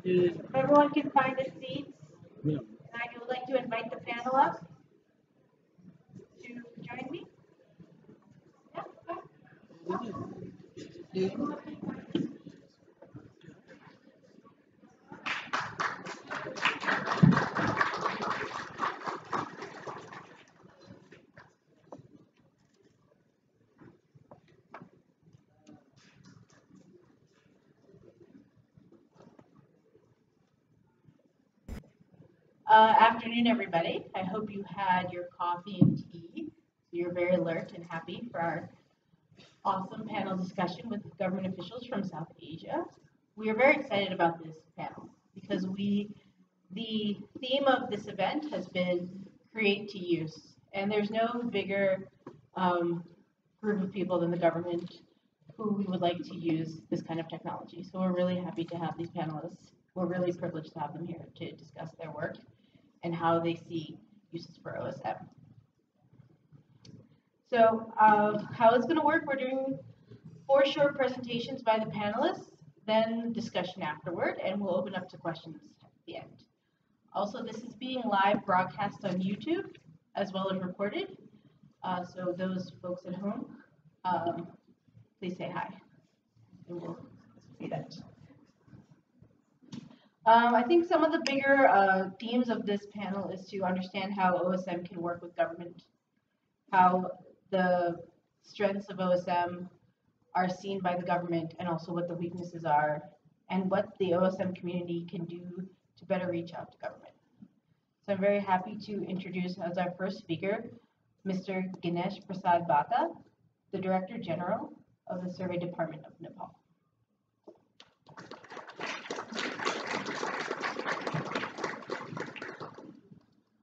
If everyone can find a seat, and I would like to invite the panel up to join me. Afternoon, everybody. I hope you had your coffee and tea. You're very alert and happy for our awesome panel discussion with government officials from South Asia. We are very excited about this panel because the theme of this event has been create to use, and there's no bigger group of people than the government who we would like to use this kind of technology. So we're really happy to have these panelists. We're really privileged to have them here to discuss their work and how they see uses for OSM. So how it's going to work, we're doing 4 short presentations by the panelists, then discussion afterward, and we'll open up to questions at the end. Also, this is being live broadcast on YouTube as well as recorded. So those folks at home, please say hi, and we'll see that. I think some of the bigger themes of this panel is to understand how OSM can work with government, how the strengths of OSM are seen by the government, and also what the weaknesses are, and what the OSM community can do to better reach out to government. So I'm very happy to introduce as our first speaker, Mr. Ganesh Prasad Bata, the Director General of the Survey Department of Nepal.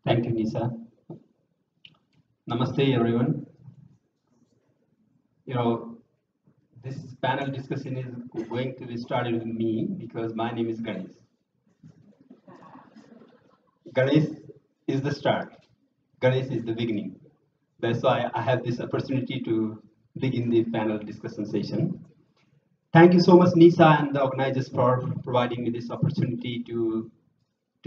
Thank you, Nisa. Namaste, everyone. This panel discussion is going to be started with me because my name is Ganesh. Ganesh is the start. Ganesh is the beginning. That's why I have this opportunity to begin the panel discussion session. Thank you so much, Nisa and the organizers, for providing me this opportunity to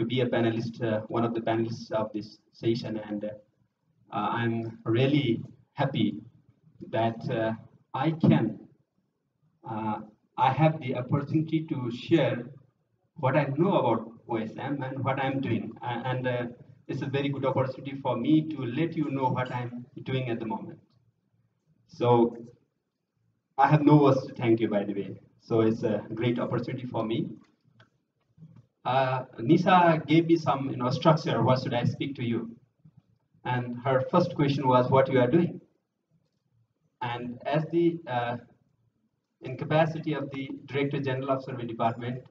be a panelist, one of the panelists of this session, and I'm really happy that I have the opportunity to share what I know about OSM and what I'm doing, and it's a very good opportunity for me to let you know what I'm doing at the moment. So I have no words to thank you, by the way. So it's a great opportunity for me. Nisa gave me some structure, what should I speak to you? And her first question was what you are doing. And as the in capacity of the Director General of Survey Department,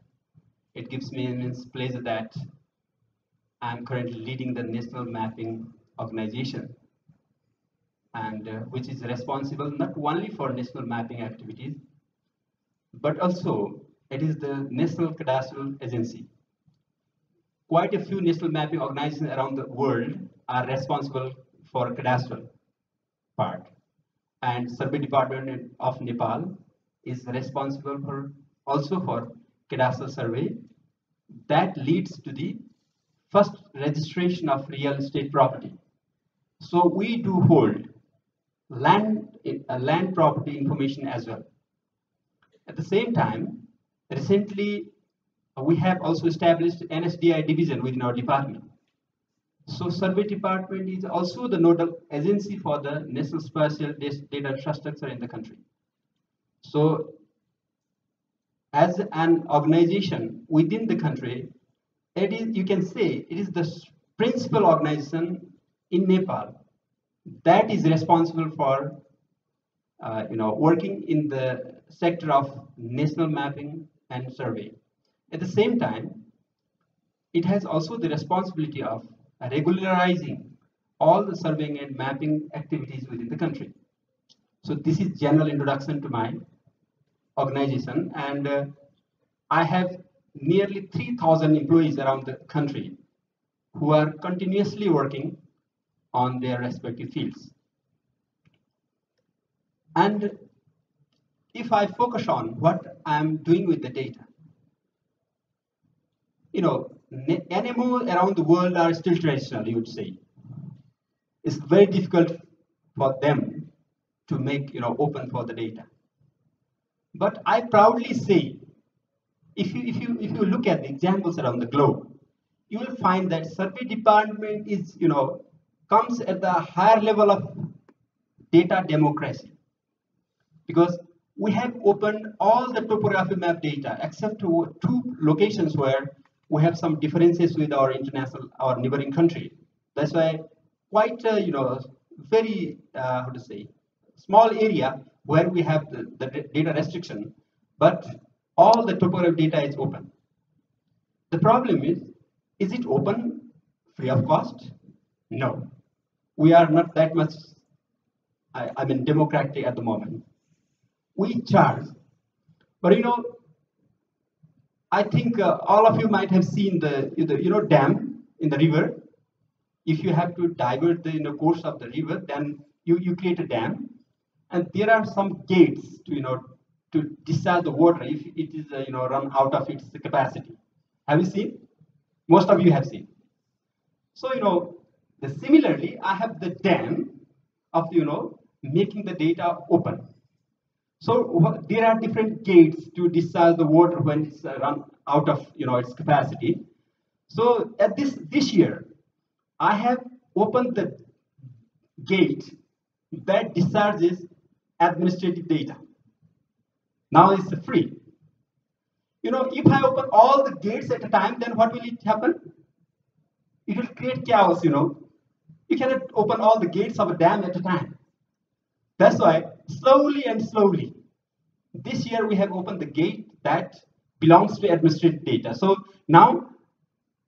it gives me immense pleasure that I'm currently leading the National Mapping Organization, and which is responsible not only for national mapping activities, but also it is the National Cadastral Agency. Quite a few national mapping organizations around the world are responsible for cadastral part, and Survey Department of Nepal is responsible for also for cadastral survey that leads to the first registration of real estate property. So we do hold land property information as well. At the same time, recently we have also established NSDI division within our department. So Survey Department is also the nodal agency for the National Spatial Data Infrastructure in the country. So as an organization within the country, it is, you can say, it is the principal organization in Nepal that is responsible for working in the sector of national mapping and survey. At the same time, it has also the responsibility of regularizing all the surveying and mapping activities within the country. So this is general introduction to my organization, and I have nearly 3,000 employees around the country who are continuously working on their respective fields. And if I focus on what I'm doing with the data, NMO around the world are still traditional, you would say. It's very difficult for them to make open for the data. But I proudly say, if you look at the examples around the globe, you will find that survey department is comes at the higher level of data democracy, because we have opened all the topography map data except to two locations where we have some differences with our neighboring country. That's why quite very how to say small area where we have the data restriction, but all the topography data is open. The problem is it open free of cost? No. We are not that much, I mean, democratic at the moment. We charge. But I think all of you might have seen the dam in the river. If you have to divert the course of the river, then you create a dam, and there are some gates to discharge the water if it is run out of its capacity. Have you seen? Most of you have seen. So similarly, I have the dam of making the data open. So there are different gates to discharge the water when it's run out of its capacity. So at this year, I have opened the gate that discharges administrative data. Now it's free. If I open all the gates at a time, then what will it happen? It will create chaos. You cannot open all the gates of a dam at a time. That's why slowly and slowly, this year we have opened the gate that belongs to administrative data. So now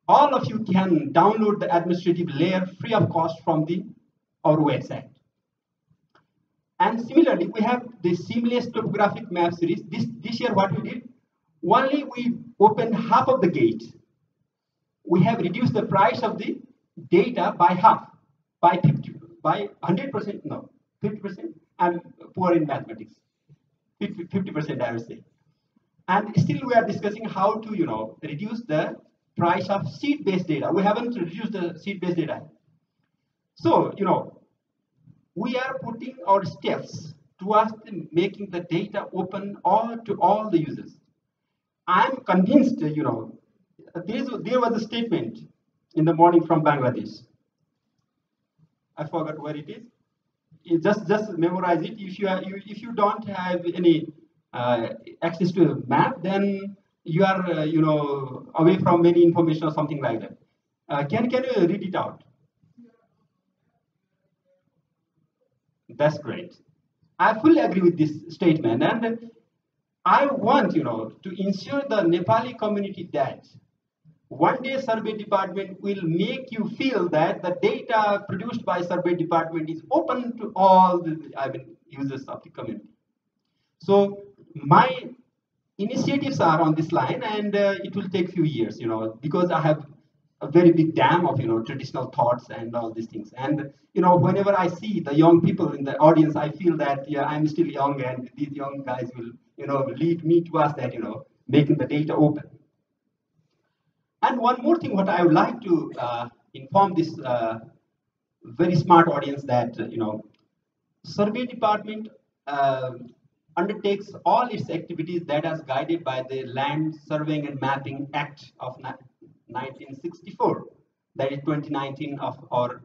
all of you can download the administrative layer free of cost from our website. And similarly, we have the seamless topographic map series. This year what we did, only we opened half of the gate. We have reduced the price of the data by half, by 100%, no, 50%. I'm poor in mathematics. 50%, I would say. And still we are discussing how to, reduce the price of seed-based data. We haven't reduced the seed-based data. So, we are putting our steps towards making the data open to all the users. I'm convinced, there was a statement in the morning from Bangladesh. I forgot where it is. You just memorize it. If you don't have any access to a map, then you are away from many information or something like that. Can you read it out? That's great. I fully agree with this statement, and I want to ensure the Nepali community that one day survey department will make you feel that the data produced by survey department is open to all the users of the community. So my initiatives are on this line, and it will take few years, because I have a very big dam of traditional thoughts and all these things. And whenever I see the young people in the audience, I feel that I'm still young, and these young guys will lead me towards that making the data open. And one more thing, what I would like to inform this very smart audience that survey department undertakes all its activities that is guided by the Land Surveying and Mapping Act of 1964. That is 2019 of our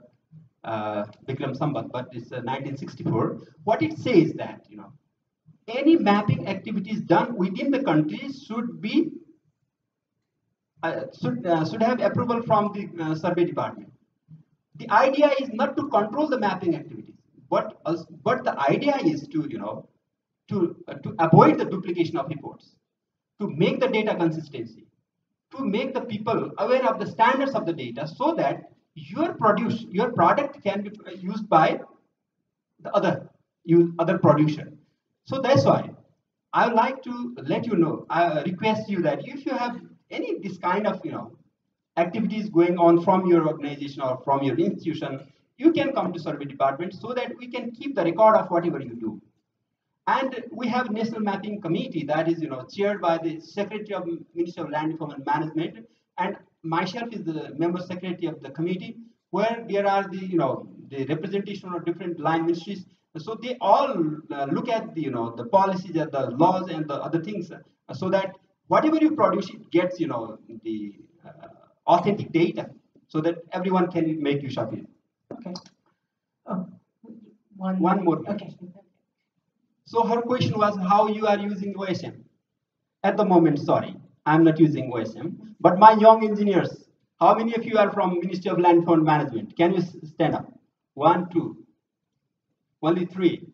Bikram Sambat, but it's 1964. What it says that any mapping activities done within the country should be should have approval from the survey department. The idea is not to control the mapping activities, but the idea is to to avoid the duplication of reports, to make the data consistency, to make the people aware of the standards of the data, so that your product can be used by the other producer. So that's why I would like to let you know, I request you that if you have any this kind of activities going on from your organization or from your institution, you can come to survey department so that we can keep the record of whatever you do. And we have National Mapping Committee that is chaired by the Secretary of Ministry of Land Reform and Management, and myself is the member secretary of the committee, where there are the representation of different line ministries. So they all look at the policies and the laws and the other things, so that whatever you produce, it gets the authentic data, so that everyone can make use of it. Okay. Oh, one more. Okay. So her question was how you are using OSM. At the moment, sorry, I'm not using OSM, but my young engineers, how many of you are from Ministry of Land Fund Management? Can you stand up? 1, 2, only 3,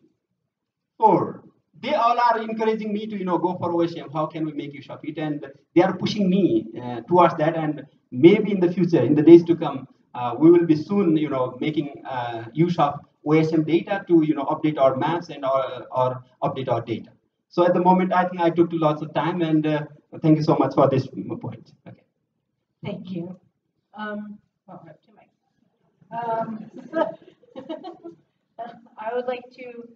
4. They all are encouraging me to go for OSM. How can we make use of it? And they are pushing me towards that. And maybe in the future, in the days to come, we will be soon making use of OSM data to update our maps and or update our data. So at the moment, I think I took lots of time, and thank you so much for this point. Okay. Thank you. Well, I have 2 mics. I would like to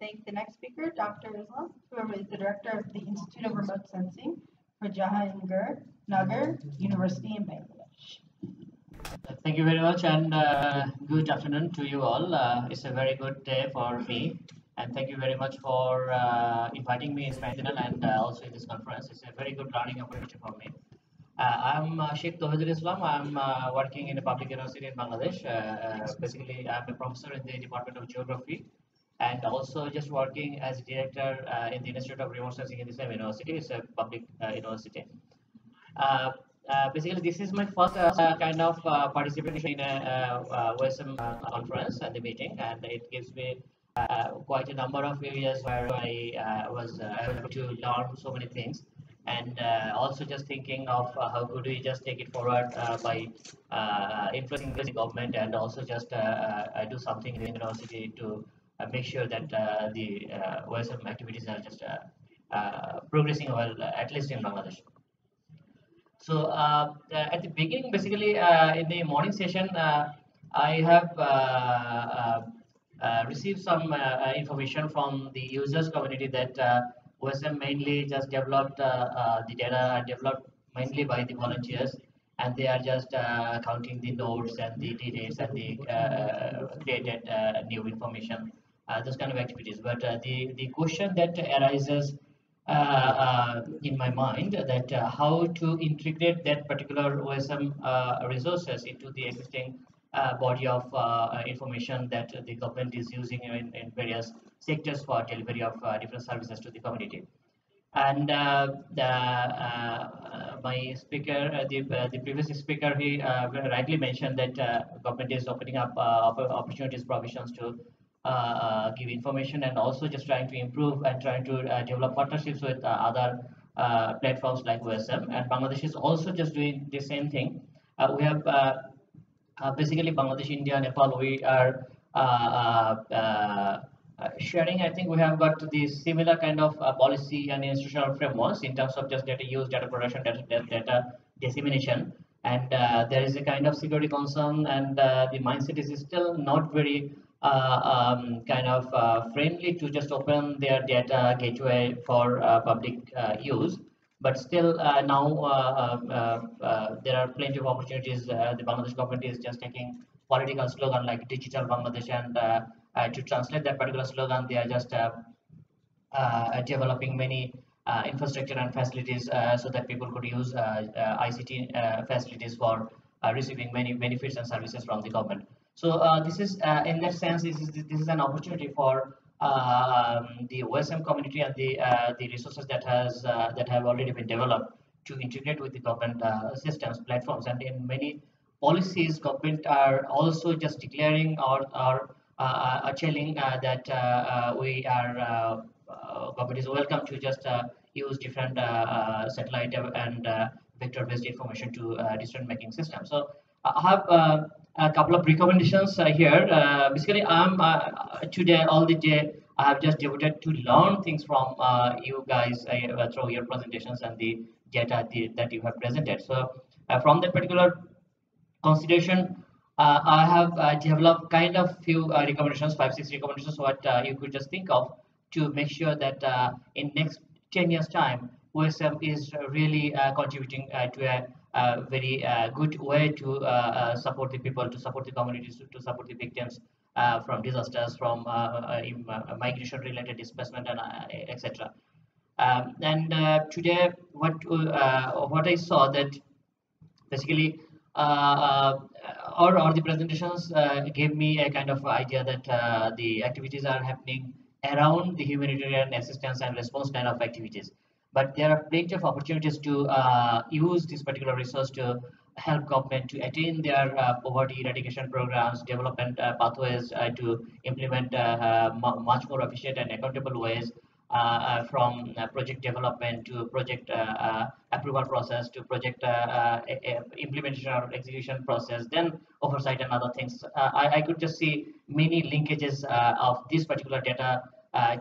thank the next speaker, Dr. Islam, who is the director of the Institute of Remote Sensing for Nagar University in Bangladesh. Thank you very much, and good afternoon to you all. It's a very good day for me, and thank you very much for inviting me in this panel and also in this conference. It's a very good learning opportunity for me. I'm Sheikh Tawhidul Islam. I'm working in a public university in Bangladesh. Basically, I'm a professor in the Department of Geography, and also just working as director in the Institute of Remote Sensing in the same university. It's a public university. Basically, this is my first kind of participation in a OSM conference and the meeting, and it gives me quite a number of areas where I was able to learn so many things, and also just thinking of how could we just take it forward by influencing the government, and also just do something in the university to make sure that the OSM activities are just progressing well, at least in Bangladesh. So at the beginning, basically in the morning session, I have received some information from the users community that OSM mainly just developed the data are developed mainly by the volunteers, and they are just counting the nodes and the dates and the created new information, those kind of activities. But the question that arises in my mind that how to integrate that particular OSM resources into the existing body of information that the government is using in various sectors for delivery of different services to the community. And my speaker, the previous speaker, he very rightly mentioned that government is opening up opportunities, provisions to give information, and also just trying to improve and trying to develop partnerships with other platforms like OSM. And Bangladesh is also just doing the same thing. We have basically Bangladesh, India, Nepal. We are sharing. I think we have got the similar kind of policy and institutional frameworks in terms of just data use, data production, data dissemination. And there is a kind of security concern, and the mindset is still not very kind of friendly to just open their data gateway for public use. But still now there are plenty of opportunities. The Bangladesh government is just taking political slogan like digital Bangladesh, and to translate that particular slogan, they are just developing many infrastructure and facilities so that people could use ICT facilities for receiving many benefits and services from the government. So this is, in that sense, this is an opportunity for the OSM community and the resources that have already been developed to integrate with the government systems, platforms, and in many policies, government are also just declaring or telling that we are government is welcome to just use different satellite and vector-based information to decision-making systems. So I have a couple of recommendations here. Basically, I'm today all the day I have just devoted to learn things from you guys through your presentations and the data that you have presented. So from that particular consideration, I have developed kind of few recommendations, 5-6 recommendations, what you could just think of to make sure that in next 10 years time, OSM is really contributing to very good way to support the people, to support the communities, to support the victims from disasters, from migration-related displacement, and etc. And today, what I saw that basically or the presentations gave me a kind of idea that the activities are happening around the humanitarian assistance and response kind of activities, but there are plenty of opportunities to use this particular resource to help government to attain their poverty eradication programs, development pathways to implement much more efficient and accountable ways, from project development to project approval process to project implementation or execution process, then oversight and other things. I could just see many linkages of this particular data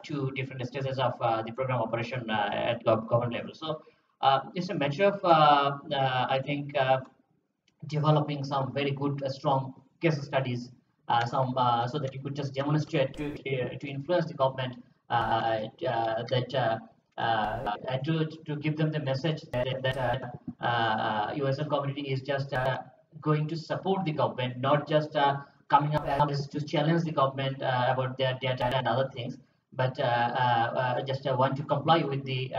to different stages of the program operation at government level. So it's a matter of, I think, developing some very good, strong case studies, so that you could just demonstrate to influence the government, and to give them the message that USM community is just going to support the government, not just coming up to challenge the government about their data and other things, but just want to comply with the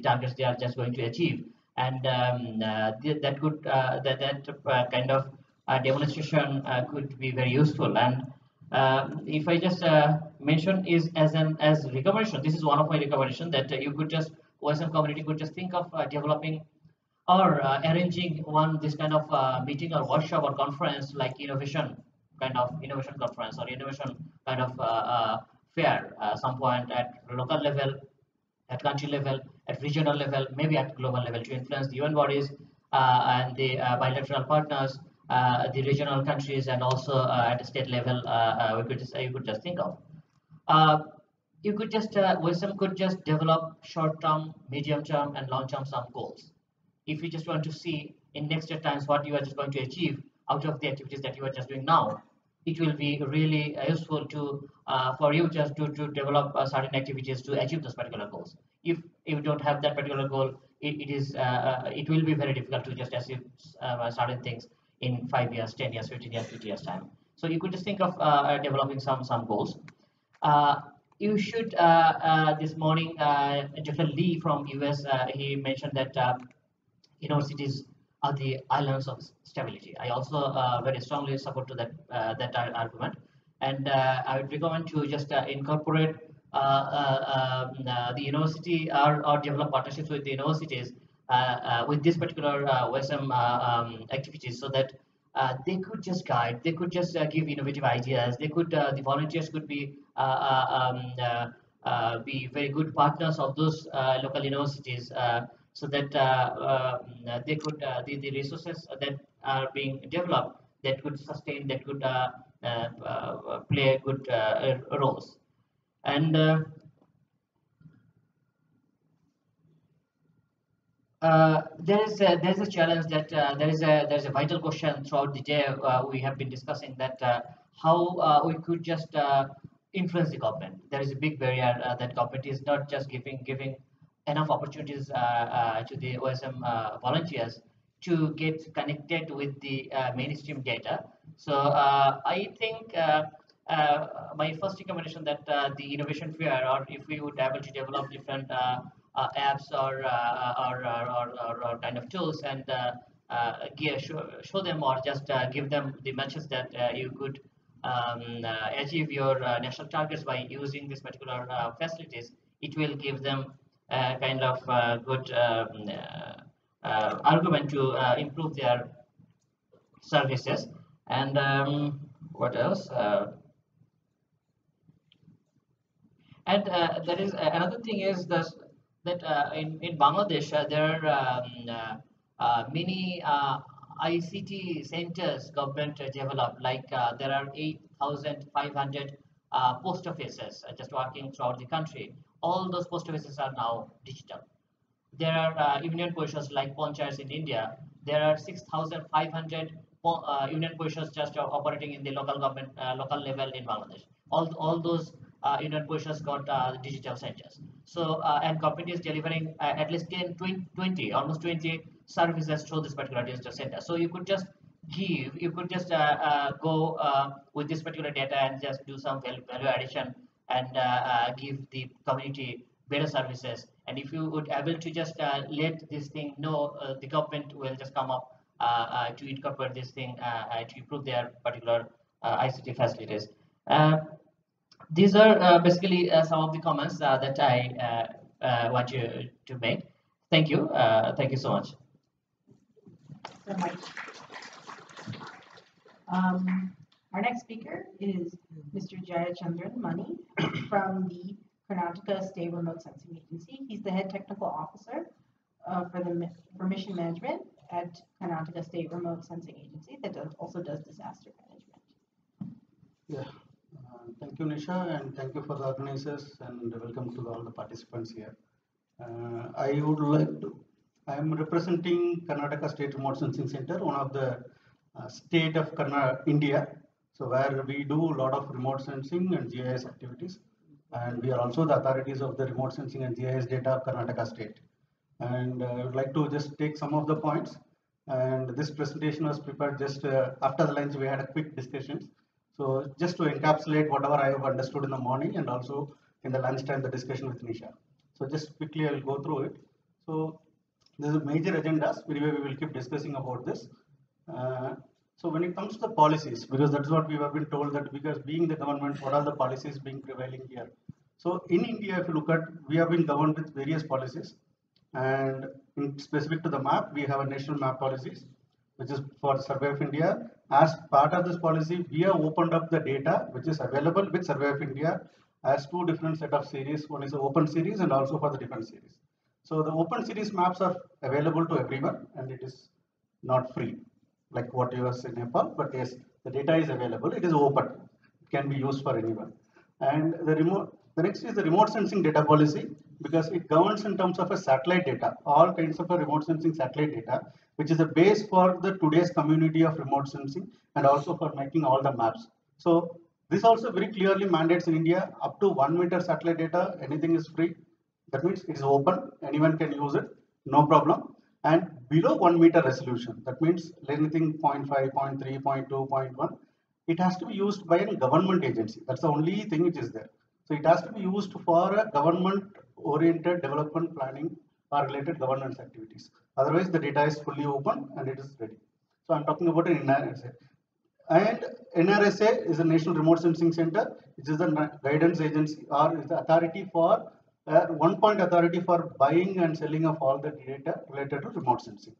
targets they are just going to achieve. And that could that kind of demonstration could be very useful. And if I just mention is as recommendation, this is one of my recommendation, that you could just, OSM community could just think of developing or arranging this kind of meeting or workshop or conference, like innovation conference or innovation kind of fair, some point at local level, at country level, at regional level, maybe at global level, to influence the UN bodies and the bilateral partners, the regional countries, and also at a state level. You could just think of. You could just wisdom could just develop short-term, medium-term, and long-term some goals. If you just want to see in next year times what you are just going to achieve out of the activities that you are just doing now, it will be really useful to for you just to develop certain activities to achieve those particular goals. If you don't have that particular goal, it will be very difficult to just achieve certain things in 5 years, 10 years, 15 years, 50 years time. So you could just think of developing some goals. You should this morning, Dr. Lee from US, he mentioned that universities are the islands of stability. I also very strongly support to that argument, and I would recommend to just incorporate the university or develop partnerships with the universities with this particular OSM activities, so that they could just guide, they could just give innovative ideas, they could the volunteers could be very good partners of those local universities, so that they could the resources that are being developed, that could sustain, that could play good roles. And there's a challenge that there's a vital question throughout the day we have been discussing, that how we could just influence the government. There is a big barrier that government is not just giving enough opportunities to the OSM volunteers to get connected with the mainstream data. So I think my first recommendation that the innovation fair, or if we would able to develop different apps or kind of tools, and show them, or just give them the message that you could achieve your national targets by using this particular facilities, it will give them kind of good argument to improve their services. And what else? And there is another thing is this, that in Bangladesh there are many ICT centers government developed, like there are 8,500 post offices just working throughout the country. All those post offices are now digital. There are union positions like panchayats in India. There are 6,500 union positions just operating in the local government, local level in Bangladesh. All those Union Bush has got digital centers. So, and government is delivering at least 10, 20, almost 20 services through this particular digital center. So you could just go with this particular data and just do some value addition and give the community better services. And if you would able to just let this thing know, the government will just come up to incorporate this thing to improve their particular ICT facilities. These are basically some of the comments that I want you to make. Thank you. Thank you so much. So much. Our next speaker is Mr. Jayachandran Mani from the Karnataka State Remote Sensing Agency. He's the head technical officer for mission management at Karnataka State Remote Sensing Agency that also does disaster management. Yeah, thank you, Nisha, and thank you for the organizers, and welcome to all the participants here. I am representing Karnataka State Remote Sensing Center, one of the state of India, so where we do a lot of remote sensing and GIS activities, and we are also the authorities of the remote sensing and GIS data of Karnataka state. And I would like to just take some of the points, and this presentation was prepared just after the lunch. We had a quick discussions, so just to encapsulate whatever I have understood in the morning and also in the lunchtime the discussion with Nisha. So just quickly I will go through it. So these are major agendas. Anyway, we will keep discussing about this. So when it comes to the policies, because that's what we have been told, that because being the government, what are the policies being prevailing here? So in India, if you look at, we have been governed with various policies, and in specific to the map, we have a national map policies, which is for Survey of India. As part of this policy, we have opened up the data which is available with Survey of India as two different set of series. One is the open series and also for the defense series. So the open series maps are available to everyone, and it is not free like what you have seen in Nepal, but yes, the data is available. It is open. It can be used for anyone. And the next is the remote sensing data policy, because it governs in terms of a satellite data, all kinds of a remote sensing satellite data, which is a base for the today's community of remote sensing and also for making all the maps. So this also very clearly mandates in India up to 1 meter satellite data, anything is free. That means it is open, anyone can use it, no problem. And below 1 meter resolution, that means anything 0.5, 0.3, 0.2, 0.1, it has to be used by a government agency. That's the only thing which is there. So it has to be used for a government oriented development planning or related governance activities. Otherwise, the data is fully open and it is ready. So I'm talking about an NRSA. And NRSA is a National Remote Sensing Center, which is the guidance agency or is the authority for one point authority for buying and selling of all the data related to remote sensing.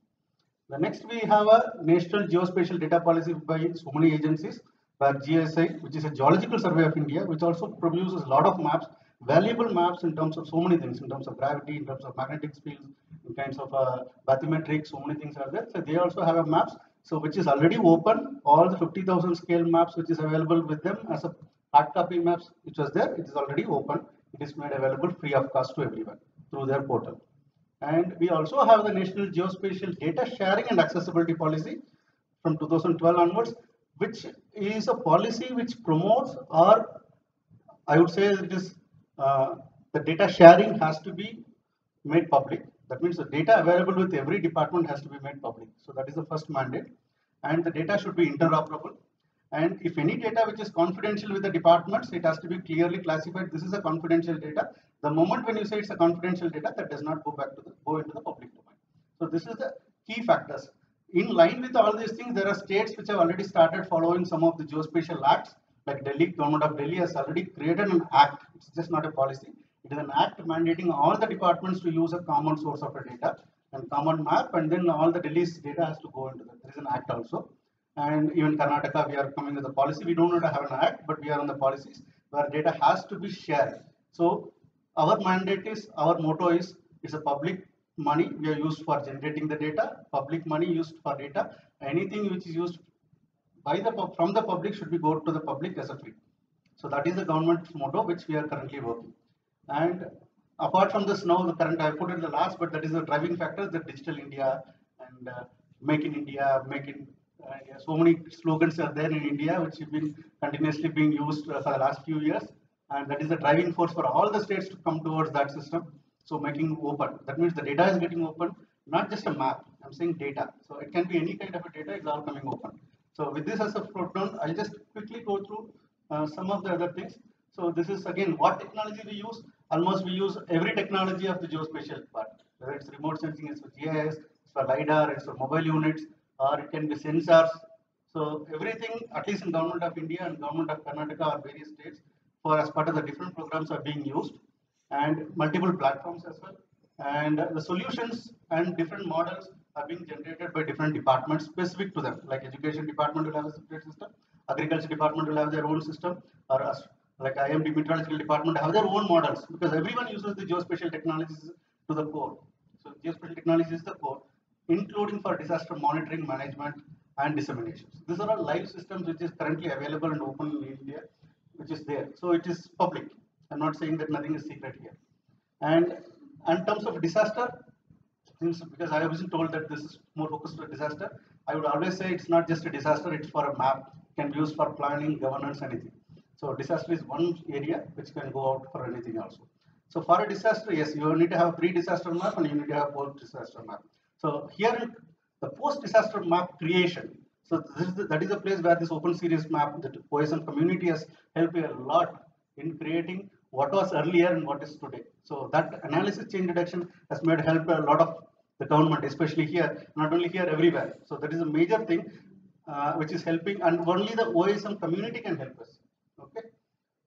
The next we have a National Geospatial Data Policy by so many agencies, where GSI, which is a Geological Survey of India, which also produces a lot of maps, valuable maps in terms of so many things, in terms of gravity, in terms of magnetic fields, in terms of bathymetric, so many things are there. So they also have a maps, so which is already open. All the 50,000 scale maps which is available with them as a hard copy maps which was there, it is already open. It is made available free of cost to everyone through their portal. And we also have the National Geospatial Data Sharing and Accessibility Policy from 2012 onwards, which is a policy which promotes, or I would say it is the data sharing has to be made public. That means the data available with every department has to be made public. So that is the first mandate, and the data should be interoperable. And if any data which is confidential with the departments, it has to be clearly classified. This is a confidential data. The moment when you say it's a confidential data, that does not go into the public domain. So this is the key factors. In line with all these things, there are states which have already started following some of the geospatial acts. Like Delhi, government of Delhi has already created an act. It's just not a policy. It is an act mandating all the departments to use a common source of a data and common map, and then all the Delhi's data has to go into that. There is an act also. And even Karnataka, we are coming with a policy. We don't want to have an act, but we are on the policies where data has to be shared. So our mandate is, our motto is, it's a public money we are used for generating the data, public money used for data. Anything which is used by from the public should be go to the public as a free. So that is the government motto which we are currently working. And apart from this, now the current I put it the last, but that is the driving factors, the digital India and make in India, make in so many slogans are there in India which have been continuously being used for the last few years, and that is the driving force for all the states to come towards that system. So making open, that means the data is getting open, not just a map, I'm saying data. So it can be any kind of a data, it's all coming open. So with this as a foreground, I'll just quickly go through some of the other things. So this is again what technology we use. Almost we use every technology of the geospatial part, whether it's remote sensing, it's for GIS, it's for LiDAR, it's for mobile units, or it can be sensors. So everything, at least in Government of India and Government of Karnataka or various states, for as part of the different programs are being used, and multiple platforms as well. And the solutions and different models are being generated by different departments specific to them. Like education department will have a separate system, agriculture department will have their own system, or like IMD meteorological department have their own models, because everyone uses the geospatial technologies to the core. So geospatial technology is the core, including for disaster monitoring, management, and dissemination. These are all live systems which is currently available and open in India, which is there. So it is public. I'm not saying that nothing is secret here. And in terms of disaster, since because I was told that this is more focused on disaster, I would always say it's not just a disaster, it's for a map, can be used for planning, governance, anything. So disaster is one area which can go out for anything also. So for a disaster, yes, you need to have a pre-disaster map and you need to have a post-disaster map. So here, the post-disaster map creation. So that is a place where this open series map, the OSM community has helped a lot in creating what was earlier and what is today. So that analysis chain detection has made help a lot of the government, especially here, not only here, everywhere. So that is a major thing which is helping, and only the OSM community can help us. Okay,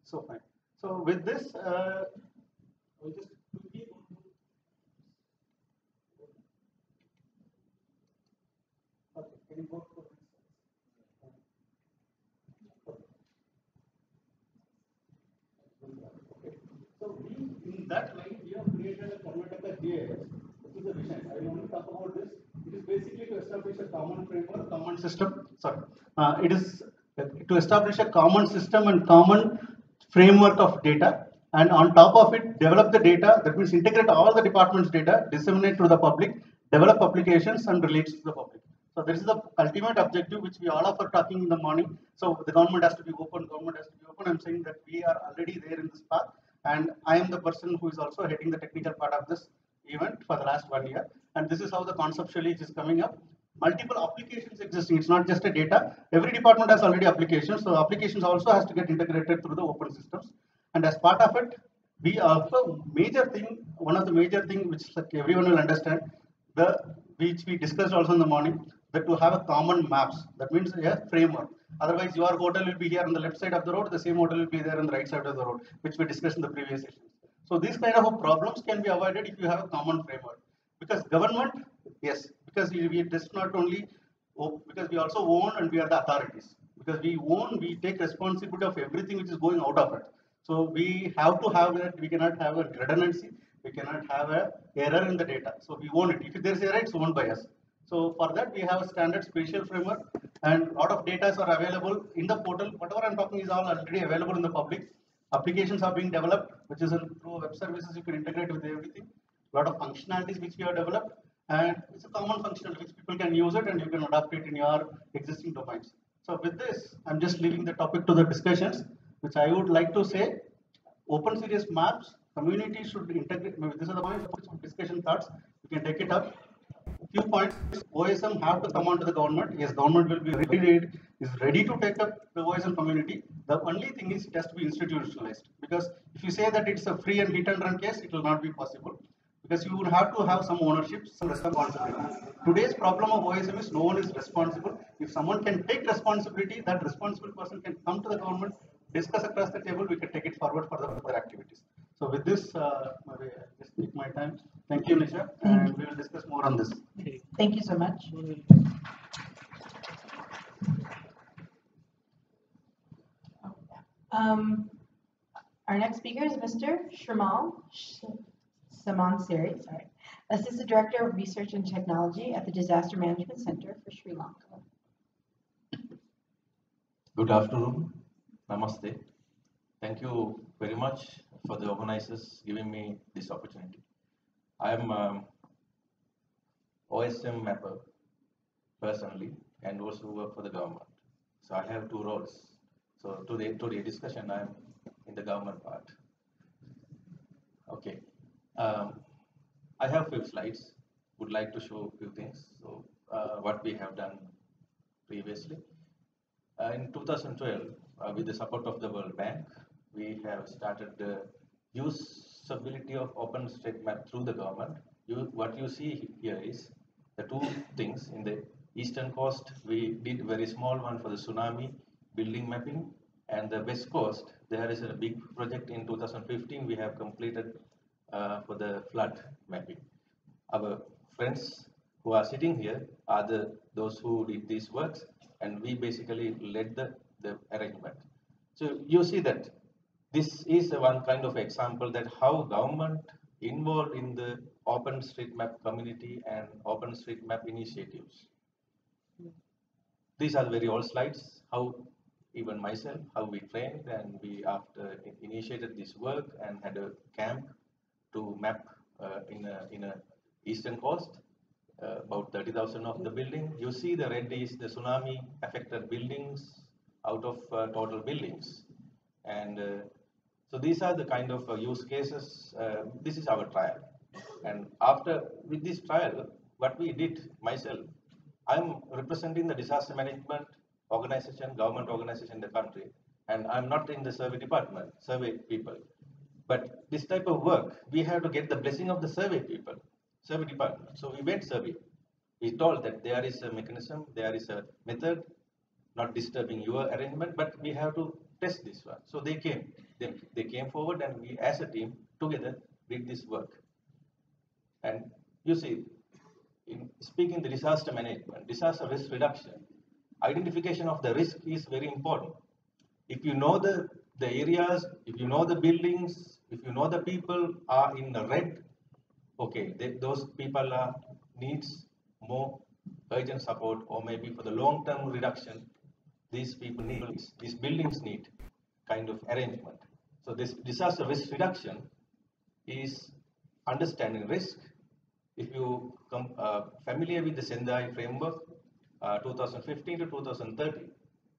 so fine. So with this, I'll just quickly go through. Okay, can you go for this? Okay. So in that line, we have created a Karnataka GIS. This is the vision. I will only talk about this. It is basically to establish a common framework, common system. Sorry, it is to establish a common system and common framework of data, and on top of it, develop the data. That means integrate all the departments' data, disseminate to the public, develop applications, and release to the public. So this is the ultimate objective which we all are talking in the morning. So the government has to be open, government has to be open. I'm saying that we are already there in this path, and I am the person who is also heading the technical part of this event for the last 1 year. And this is how the conceptually it is coming up. Multiple applications existing. It's not just a data. Every department has already applications. So applications also has to get integrated through the open systems. And as part of it, we also major thing, one of the major thing which like everyone will understand, which we discussed also in the morning, that to have a common maps. That means a framework. Otherwise, your hotel will be here on the left side of the road, the same hotel will be there on the right side of the road, which we discussed in the previous session. So these kind of problems can be avoided if you have a common framework. Because government, yes, because we just not only, because we also own and we are the authorities. Because we own, we take responsibility of everything which is going out of it. So we have to have that, we cannot have a redundancy, we cannot have a error in the data. So we own it. If there is error, it's owned by us. So for that, we have a standard spatial framework, and a lot of data are available in the portal. Whatever I'm talking is all already available in the public. Applications are being developed, which is through web services, you can integrate with everything. A lot of functionalities which we have developed, and it's a common functionality which people can use it and you can adapt it in your existing domains. So with this, I'm just leaving the topic to the discussions, which I would like to say, open series maps, community should integrate, maybe these are the points of discussion thoughts, you can take it up. Few points, OSM have to come on to the government. Yes, government will be ready to take up the OSM community. The only thing is it has to be institutionalized, because if you say that it's a free and hit and run case, it will not be possible, because you would have to have some ownership, some responsibility. Today's problem of OSM is no one is responsible. If someone can take responsibility, that responsible person can come to the government, discuss across the table, we can take it forward for the further activities. So with this, maybe I'll just take my time. Thank you, Nisha, and we will discuss more on this. Thank you so much. Our next speaker is Mr. Shrimal Samansiri, Assistant Director of Research and Technology at the Disaster Management Center for Sri Lanka. Good afternoon. Namaste. Thank you very much for the organizers giving me this opportunity. I am OSM mapper personally and also work for the government. So I have two roles. So today discussion I am in the government part. Okay. I have few slides. Would like to show a few things. So what we have done previously. In 2012, with the support of the World Bank, we have started the usability of OpenStreetMap through the government. What you see here is the two things. In the eastern coast, we did very small one for the tsunami building mapping, and the west coast, there is a big project in 2015 we have completed for the flood mapping. Our friends who are sitting here are those who did these works, and we basically led the arrangement. So you see that this is one kind of example that how government involved in the OpenStreetMap community and OpenStreetMap initiatives. These are very old slides, how even myself, how we trained, and we after initiated this work and had a camp to map in a eastern coast, about 30,000 of the building. You see the red is the tsunami affected buildings out of total buildings. And so these are the kind of use cases. This is our trial. And after, with this trial, what we did, myself, I'm representing the disaster management organization, government organization in the country. And I'm not in the survey department, survey people. But this type of work, we have to get the blessing of the survey people, survey department. So we went survey. We told that there is a mechanism, there is a method, not disturbing your arrangement, but we have to test this one. So they came. They came forward, and we as a team together did this work. And you see, in speaking the disaster management, disaster risk reduction, identification of the risk is very important. If you know the areas, if you know the buildings, if you know the people are in the red, okay, those people needs more urgent support, or maybe for the long-term reduction, these people need, these buildings need kind of arrangement. So this disaster risk reduction is understanding risk. If you come familiar with the Sendai framework, 2015 to 2030,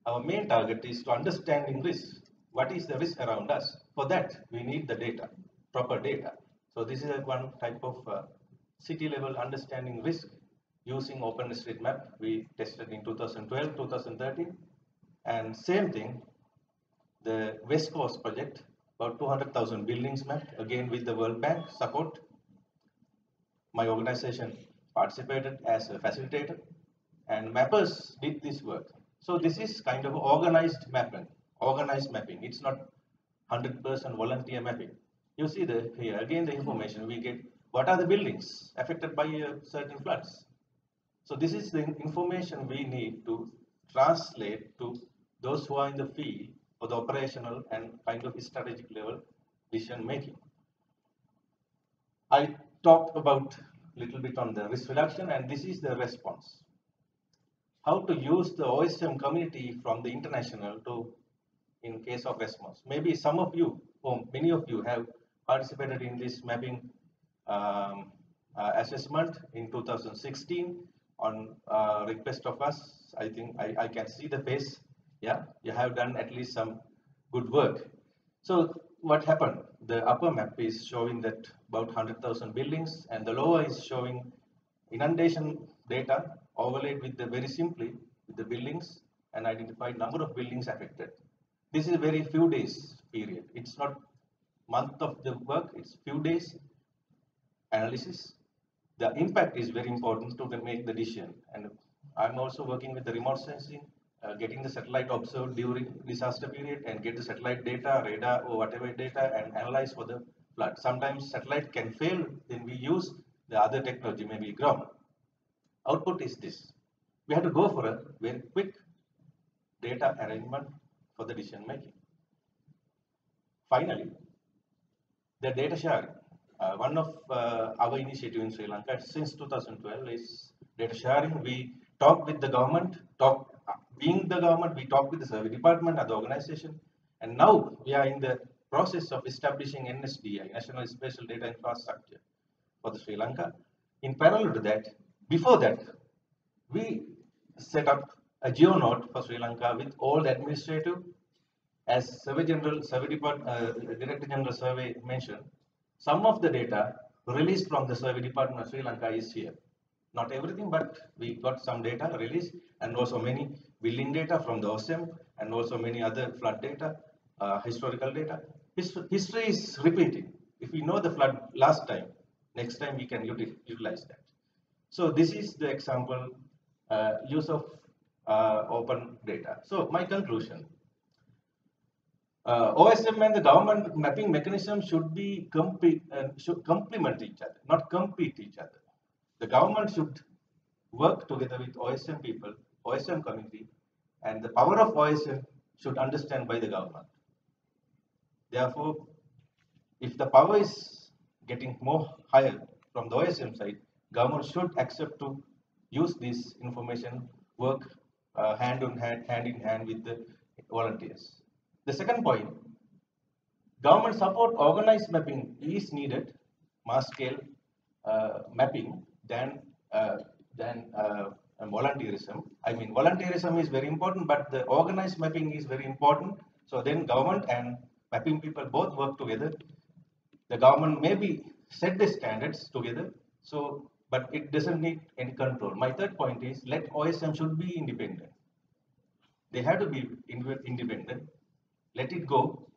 our main target is to understanding risk. What is the risk around us? For that, we need the data, proper data. So this is one type of city level understanding risk using OpenStreetMap. We tested in 2012, 2013. And same thing, the West Coast project, about 200,000 buildings mapped, again with the World Bank support. My organization participated as a facilitator, and mappers did this work. So this is kind of organized mapping. It's not 100% volunteer mapping. You see here again the information we get. What are the buildings affected by certain floods? So this is the information we need to translate to those who are in the field for the operational and kind of strategic level decision making. I talked about a little bit on the risk reduction, and this is the response. How to use the OSM community from the international to, in case of response. Maybe some of you, or many of you, have participated in this mapping assessment in 2016 on request of us. I think I can see the face. Yeah, you have done at least some good work. So what happened? The upper map is showing that about 100,000 buildings, and the lower is showing inundation data overlaid with the very simply with the buildings and identified number of buildings affected. This is a very few days period. It's not month of the work, it's few days analysis. The impact is very important to make the decision. And I'm also working with the remote sensing, getting the satellite observed during disaster period and get the satellite data, radar or whatever data and analyze for the flood. Sometimes satellite can fail, then we use the other technology, maybe ground. Output is this. We have to go for a very quick data arrangement for the decision making. Finally, the data sharing. One of our initiative in Sri Lanka since 2012 is data sharing. We talk with the government, being the government, we talk with the survey department, other organization, and now we are in the process of establishing NSDI, National Spatial Data Infrastructure for the Sri Lanka. In parallel to that, before that, we set up a GeoNode for Sri Lanka with all the administrative as Director General Survey mentioned, some of the data released from the Survey Department of Sri Lanka is here. Not everything, but we got some data released, and also many building data from the OSEM, and also many other flood data, historical data. History is repeating. If we know the flood last time, next time we can utilize that. So this is the example use of open data. So my conclusion. OSM and the government mapping mechanism should complement each other, not compete each other. The government should work together with OSM people, OSM community, and the power of OSM should understand by the government. Therefore, if the power is getting more higher from the OSM side, government should accept to use this information, work hand in hand with the volunteers. The second point, government support organized mapping is needed, mass scale mapping than volunteerism. I mean, volunteerism is very important, but the organized mapping is very important. So then government and mapping people both work together. The government maybe set the standards together, so but it doesn't need any control. My third point is let OSM should be independent. They have to be independent. Let it go.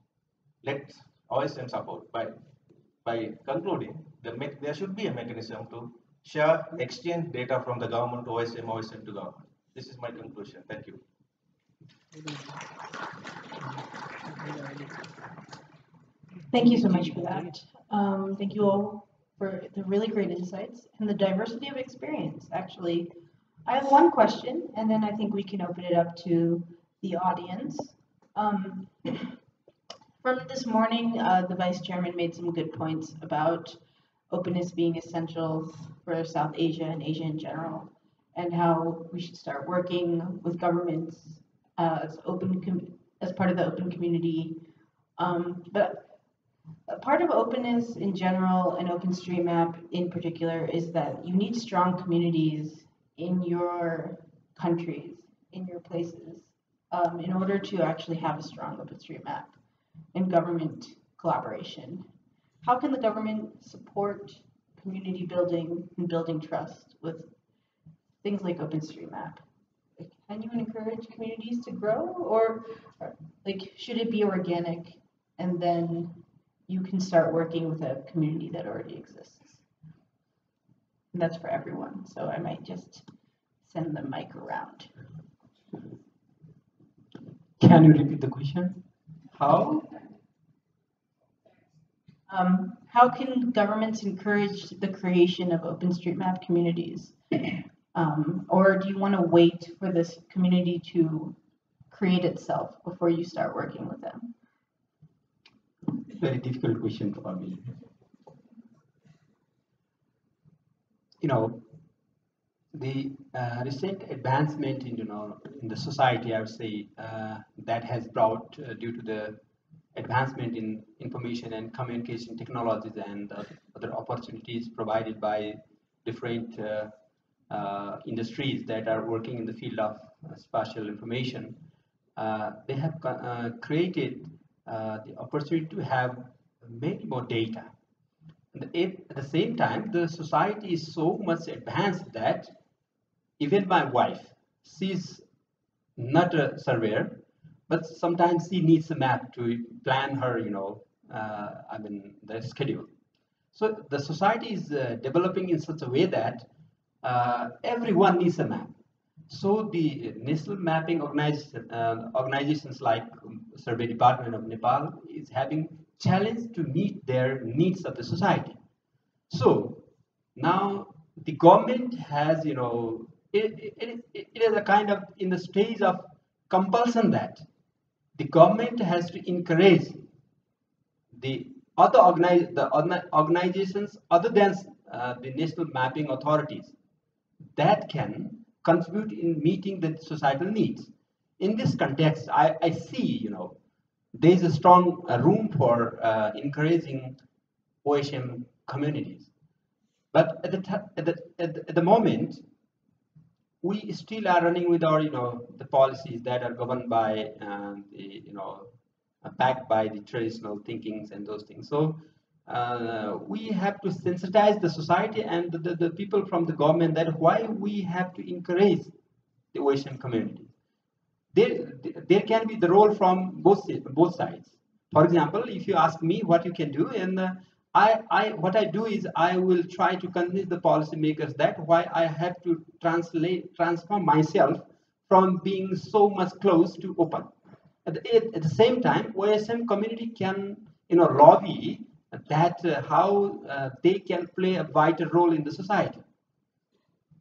Let OSM support. By concluding, there should be a mechanism to share, exchange data from the government to OSM, OSM to government. This is my conclusion. Thank you. Thank you so much for that. Thank you all for the really great insights and the diversity of experience. Actually, I have one question, and then I think we can open it up to the audience. From this morning, the Vice Chairman made some good points about openness being essential for South Asia and Asia in general, and how we should start working with governments as part of the open community. But a part of openness in general and OpenStreetMap in particular is that you need strong communities in your countries, in your places, in order to actually have a strong OpenStreetMap and government collaboration. How can the government support community building and building trust with things like OpenStreetMap? Can you encourage communities to grow, or like should it be organic and then you can start working with a community that already exists? And that's for everyone, so I might just send the mic around. Can you repeat the question? How? How can governments encourage the creation of OpenStreetMap communities? Or do you want to wait for this community to create itself before you start working with them? Very difficult question for me. The recent advancement in the society, I would say, that has brought due to the advancement in information and communication technologies and other opportunities provided by different industries that are working in the field of spatial information. They have created the opportunity to have many more data. And at the same time, the society is so much advanced that even my wife, she's not a surveyor, but sometimes she needs a map to plan her, the schedule. So the society is developing in such a way that everyone needs a map. So the national mapping organizations like Survey Department of Nepal is having challenge to meet their needs of the society. So now the government has, it is a kind of in the stage of compulsion that the government has to encourage the other organizations other than the national mapping authorities that can contribute in meeting the societal needs. In this context, I see, there is a strong room for encouraging OSM communities. But at the moment, we still are running with our, the policies that are governed by the, backed by the traditional thinkings and those things. So we have to sensitize the society and the people from the government that why we have to encourage the OSM community. There can be the role from both sides. For example, if you ask me what you can do, and what I do is I will try to convince the policymakers that why I have to transform myself from being so much close to open. At the same time, OSM community can lobby that how they can play a vital role in the society.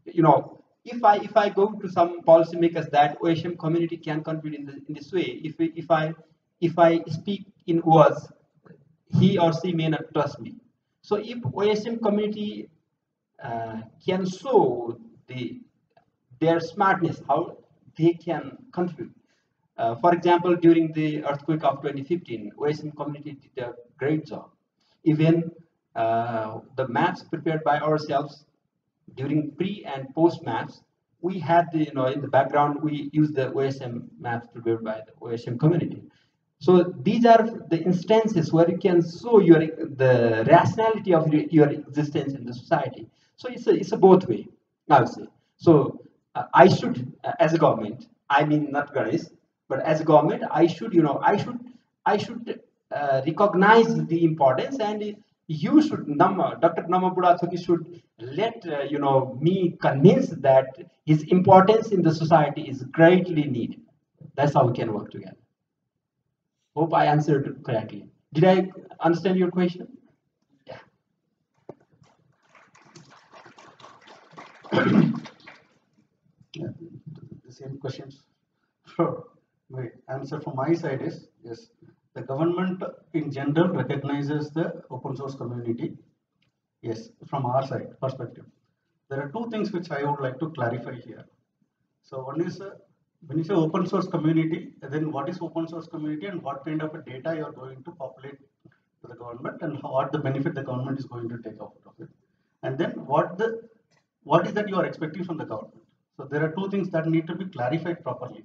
If I go to some policymakers that OSM community can contribute in this way, if I speak in words, he or she may not trust me. So if OSM community can show their smartness, how they can contribute. For example, during the earthquake of 2015, OSM community did a great job. Even the maps prepared by ourselves during pre and post maps, we had in the background we use the OSM maps prepared by the OSM community. So these are the instances where you can show the rationality of your existence in the society. So it's a both way, I would say. So I should, as a government, I mean not Ganesh, but as a government, I should recognize the importance, and you should, Dr. Namabuda Thoki should let me convince that his importance in the society is greatly needed. That's how we can work together. Hope I answered correctly. Did I understand your question? Yeah. Yeah, the same questions. Sure. My answer from my side is yes. The government in general recognizes the open source community. Yes, from our side perspective. There are two things which I would like to clarify here. So one is when you say open source community, then what is open source community and what kind of a data you are going to populate to the government and what the benefit the government is going to take out of it. And then what is that you are expecting from the government. So there are two things that need to be clarified properly.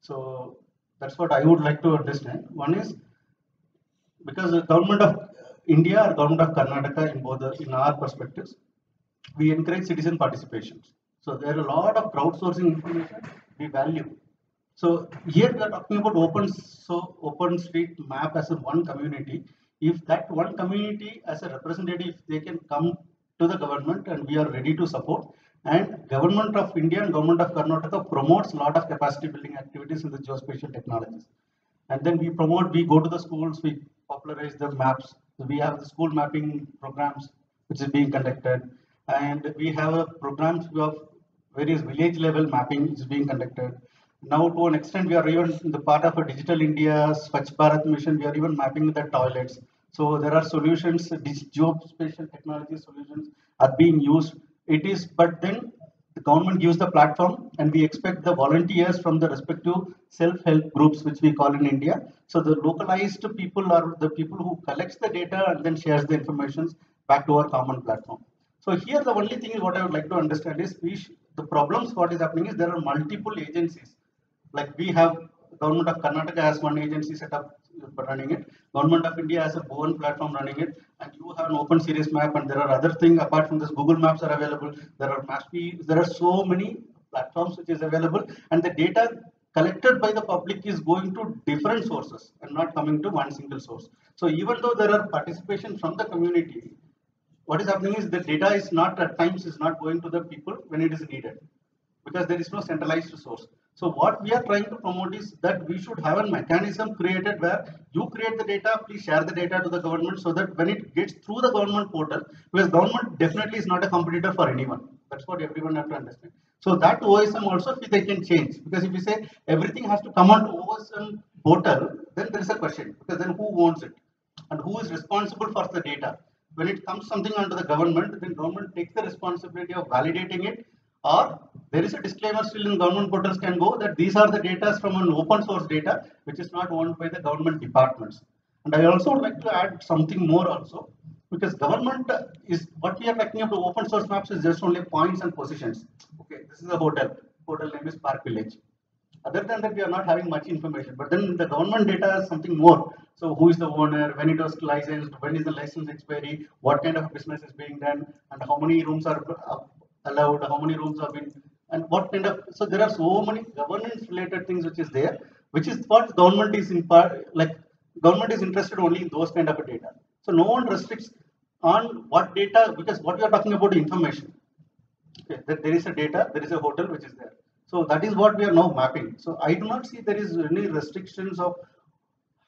So that's what I would like to understand. One is because the government of India or government of Karnataka in our perspectives, we encourage citizen participation. So there are a lot of crowdsourcing information we value. So here we are talking about open street map as a one community. If that one community as a representative, they can come to the government and we are ready to support. And government of India and government of Karnataka promotes a lot of capacity building activities in the geospatial technologies. And then we go to the schools, we popularize the maps. We have the school mapping programs which is being conducted. And we have programs of various village level mapping which is being conducted. Now to an extent we are even in the part of a Digital India Swachh Bharat mission, we are even mapping the toilets. So there are solutions, these geospatial technology solutions are being used. But then the government gives the platform and we expect the volunteers from the respective self-help groups which we call in India. So the localized people are the people who collects the data and then shares the information back to our common platform. So here the only thing is what I would like to understand is the problems what is happening is there are multiple agencies. Like we have government of Karnataka has one agency set up running it. Government of India has a Bowen platform running it, and you have an open series map. And there are other things apart from this. Google Maps are available. There are There are so many platforms which is available, and the data collected by the public is going to different sources and not coming to one single source. So even though there are participation from the community, what is happening is the data is not at times is not going to the people when it is needed, because there is no centralized source. So what we are trying to promote is that we should have a mechanism created where you create the data, please share the data to the government so that when it gets through the government portal, because government definitely is not a competitor for anyone. That's what everyone have to understand. So that OSM also if they can change, because if you say everything has to come on to OSM portal, then there is a question, because then who owns it and who is responsible for the data? When it comes something under the government, then government takes the responsibility of validating it, or there is a disclaimer still in government portals can go that these are the data from an open source data which is not owned by the government departments. And I also would like to add something more also, because government is what we are talking about open source maps is just only points and positions. Okay, this is a hotel. Hotel name is Park Village. Other than that, we are not having much information. But then the government data is something more. So who is the owner, when it was licensed, when is the license expiry, what kind of business is being done, and how many rooms are allowed, how many rooms have been, and what kind of, so there are so many governance related things which is there, which is what government is in part, like government is interested only in those kind of data. So no one restricts on what data, because what we are talking about information. Okay, that there is a data, there is a hotel which is there. So that is what we are now mapping. So I do not see there is any restrictions of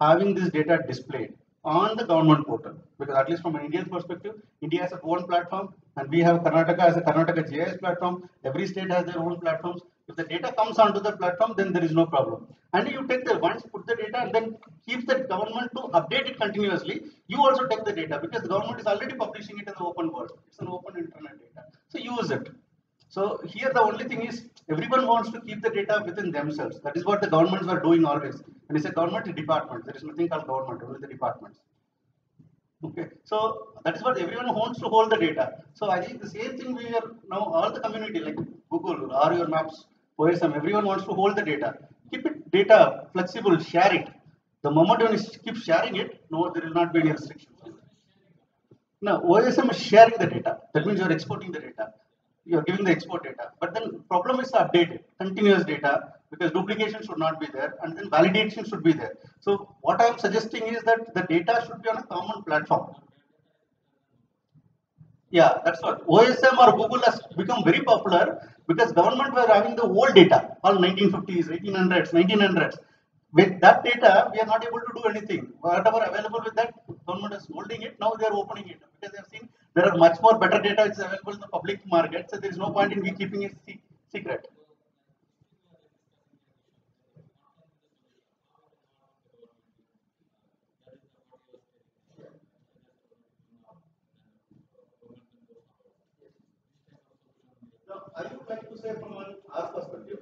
having this data displayed on the government portal, because at least from an Indian perspective, India has a own platform, and we have Karnataka as a Karnataka GIS platform. Every state has their own platforms. If the data comes onto the platform, then there is no problem. And you take the once put the data and then keep the government to update it continuously. You also take the data because the government is already publishing it in the open world. It's an open internet data. So use it. So here the only thing is everyone wants to keep the data within themselves. That is what the governments are doing always. And it's a government department. There is nothing called government, only the departments. Okay, so that is what everyone wants to hold the data. So I think the same thing we are now all the community like Google or your maps, OSM, everyone wants to hold the data. Keep it data flexible, share it. The moment when you keep sharing it, no, there will not be any restrictions. Now OSM is sharing the data. That means you are exporting the data. You are giving the export data. But then problem is to update it, continuous data, because duplication should not be there, and then validation should be there. So what I am suggesting is that the data should be on a common platform. Yeah, that's what OSM or Google has become very popular because government were having the old data, all 1950s, 1800s, 1900s. With that data, we are not able to do anything. Whatever available with that, government is holding it. Now they are opening it because they have seen there are much more better data which is available in the public market. So there is no point in we keeping it secret. Now, I would like to say from our perspective,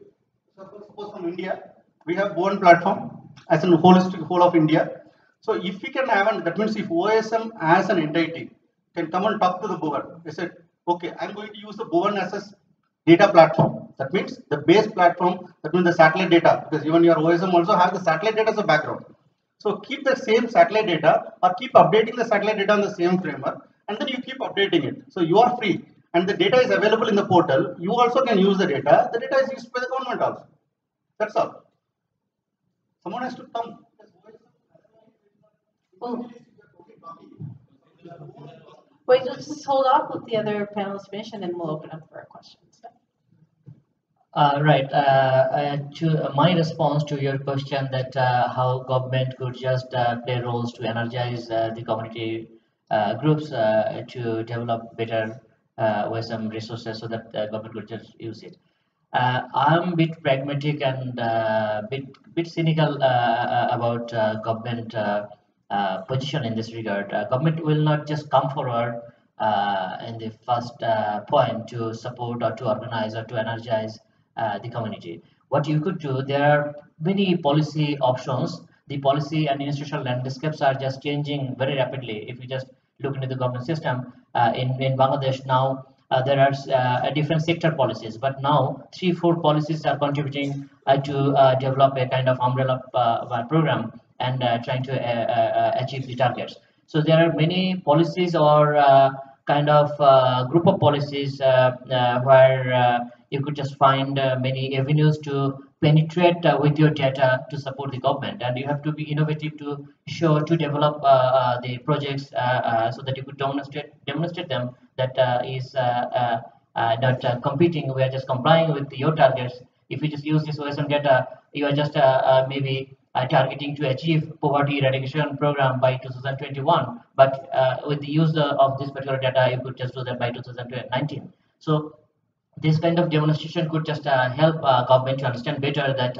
suppose from India, we have one platform as a holistic whole of India. So if we can have, that means if OSM as an entity can come and talk to the Bhuvan, they said, okay, I'm going to use the Bhuvan as a data platform. That means the base platform, that means the satellite data, because even your OSM also have the satellite data as a background. So keep the same satellite data or keep updating the satellite data on the same framework, and then you keep updating it. So you are free and the data is available in the portal. You also can use the data. The data is used by the government also. That's all. Someone has to come. Well, wait, let's just hold off with the other panelists finish and then we'll open up for questions. Right. To my response to your question that how government could just play roles to energize the community groups to develop better wisdom resources so that government could just use it. I'm a bit pragmatic and bit cynical about government position in this regard. Government will not just come forward in the first point to support or to organize or to energize the community. What you could do, there are many policy options. The policy and institutional landscapes are just changing very rapidly. If you just look into the government system in Bangladesh now, there are different sector policies, but now 3-4 policies are contributing to develop a kind of umbrella program and trying to achieve the targets. So there are many policies or kind of group of policies where you could just find many avenues to penetrate with your data to support the government, and you have to be innovative to show to develop the projects so that you could demonstrate them that is not competing. We are just complying with your targets. If you just use this OSM data, you are just maybe targeting to achieve poverty eradication program by 2021, but with the use of this particular data, you could just do that by 2019. So this kind of demonstration could just help government to understand better that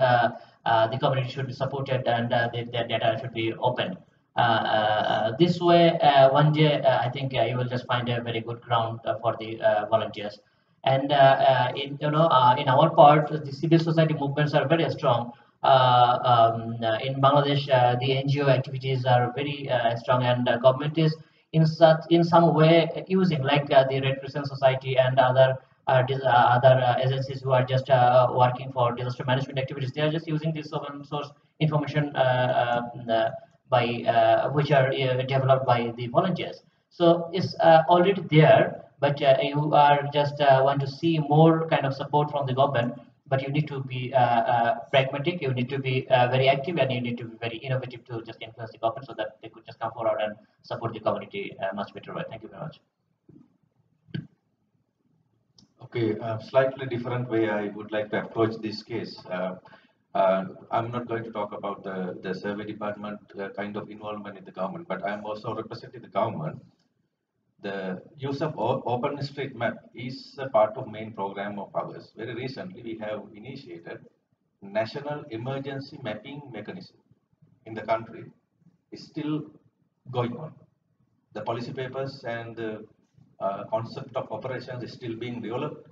the community should be supported and their data should be open. This way, one day, I think you will just find a very good ground for the volunteers. And in our part, the civil society movements are very strong. In Bangladesh, the NGO activities are very strong, and government is in some way using like the Red Crescent Society and other other agencies who are just working for disaster management activities. They are just using this open source information by which are developed by the volunteers. So it's already there, but you are just want to see more kind of support from the government. But you need to be pragmatic, you need to be very active, and you need to be very innovative to just influence the government so that they could just come forward and support the community much better way. Thank you very much. Okay, slightly different way I would like to approach this case. I'm not going to talk about the survey department kind of involvement in the government, but I'm also representing the government. The use of OpenStreetMap is a part of main program of ours. Very recently, we have initiated national emergency mapping mechanism in the country. Is still going on. The policy papers and the concept of operations is still being developed,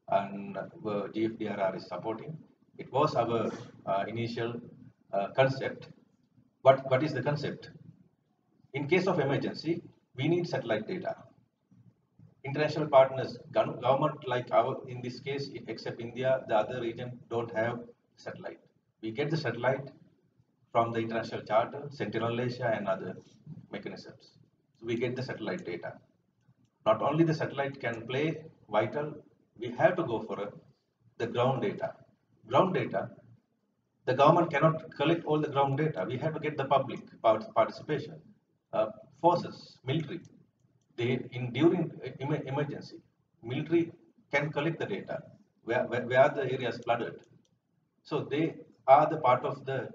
and GFDRR is supporting. It was our initial concept. What is the concept? In case of emergency, we need satellite data. International partners, government like our, in this case, except India, the other region don't have satellite. We get the satellite from the International Charter, Sentinel Asia, and other mechanisms. So we get the satellite data. Not only the satellite can play vital, we have to go for the ground data. Ground data, the government cannot collect all the ground data. We have to get the public participation. Forces, military, during emergency, military can collect the data where the areas flooded. So they are the part of the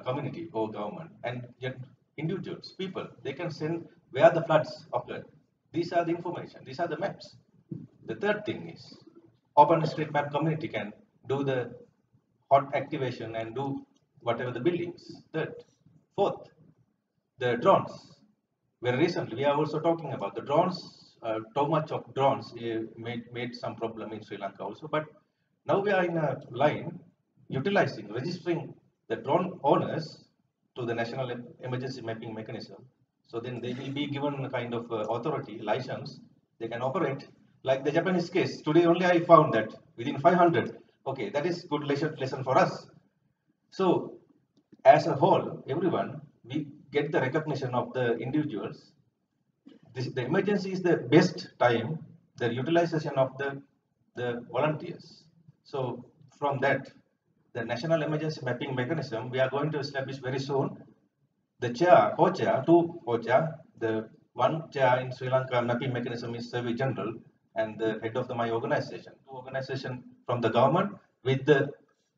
community or government, and yet individuals, people, they can send where the floods occurred. These are the information, these are the maps. The third thing is OpenStreetMap community can do the hot activation and do whatever the buildings. Third. Fourth, the drones. Very recently, we are also talking about the drones. Too much of drones made some problem in Sri Lanka also. But now we are in a line utilizing, registering the drone owners to the National Emergency Mapping Mechanism. So then they will be given a kind of authority, license. They can operate like the Japanese case. Today only I found that within 500. Okay, that is good lesson for us. So as a whole, everyone, we get the recognition of the individuals. The emergency is the best time, the utilization of the volunteers. So from that, the National Emergency Mapping Mechanism, we are going to establish very soon. The chair, co-chair, two co-chair, the one chair in Sri Lanka mapping mechanism is Survey General, and the head of my organization. Two organization from the government with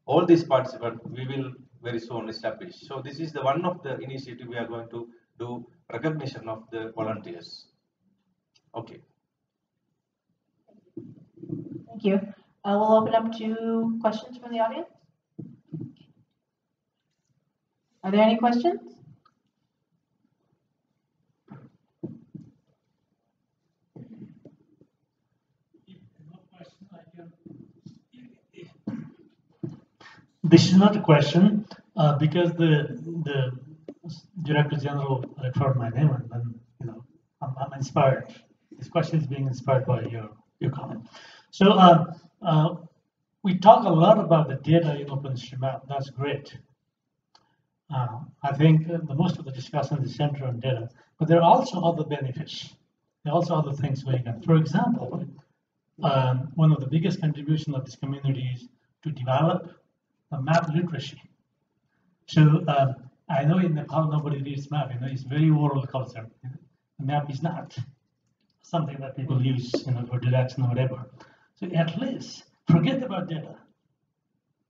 all these participants, we will very soon establish. So this is the one of the initiative we are going to do, recognition of the volunteers. Okay. Thank you. We'll open up to questions from the audience. Are there any questions? This is not a question because the Director General referred my name, and then I'm inspired. This question is being inspired by your comment. So we talk a lot about the data in OpenStreetMap. That's great. I think the most of the discussion is centered on data, but there are also other benefits. There are also other things going on. For example, one of the biggest contributions of this community is to develop a map literacy. So I know in Nepal nobody reads map. It's very oral culture. The map is not something that people use, for direction or whatever. So at least forget about data.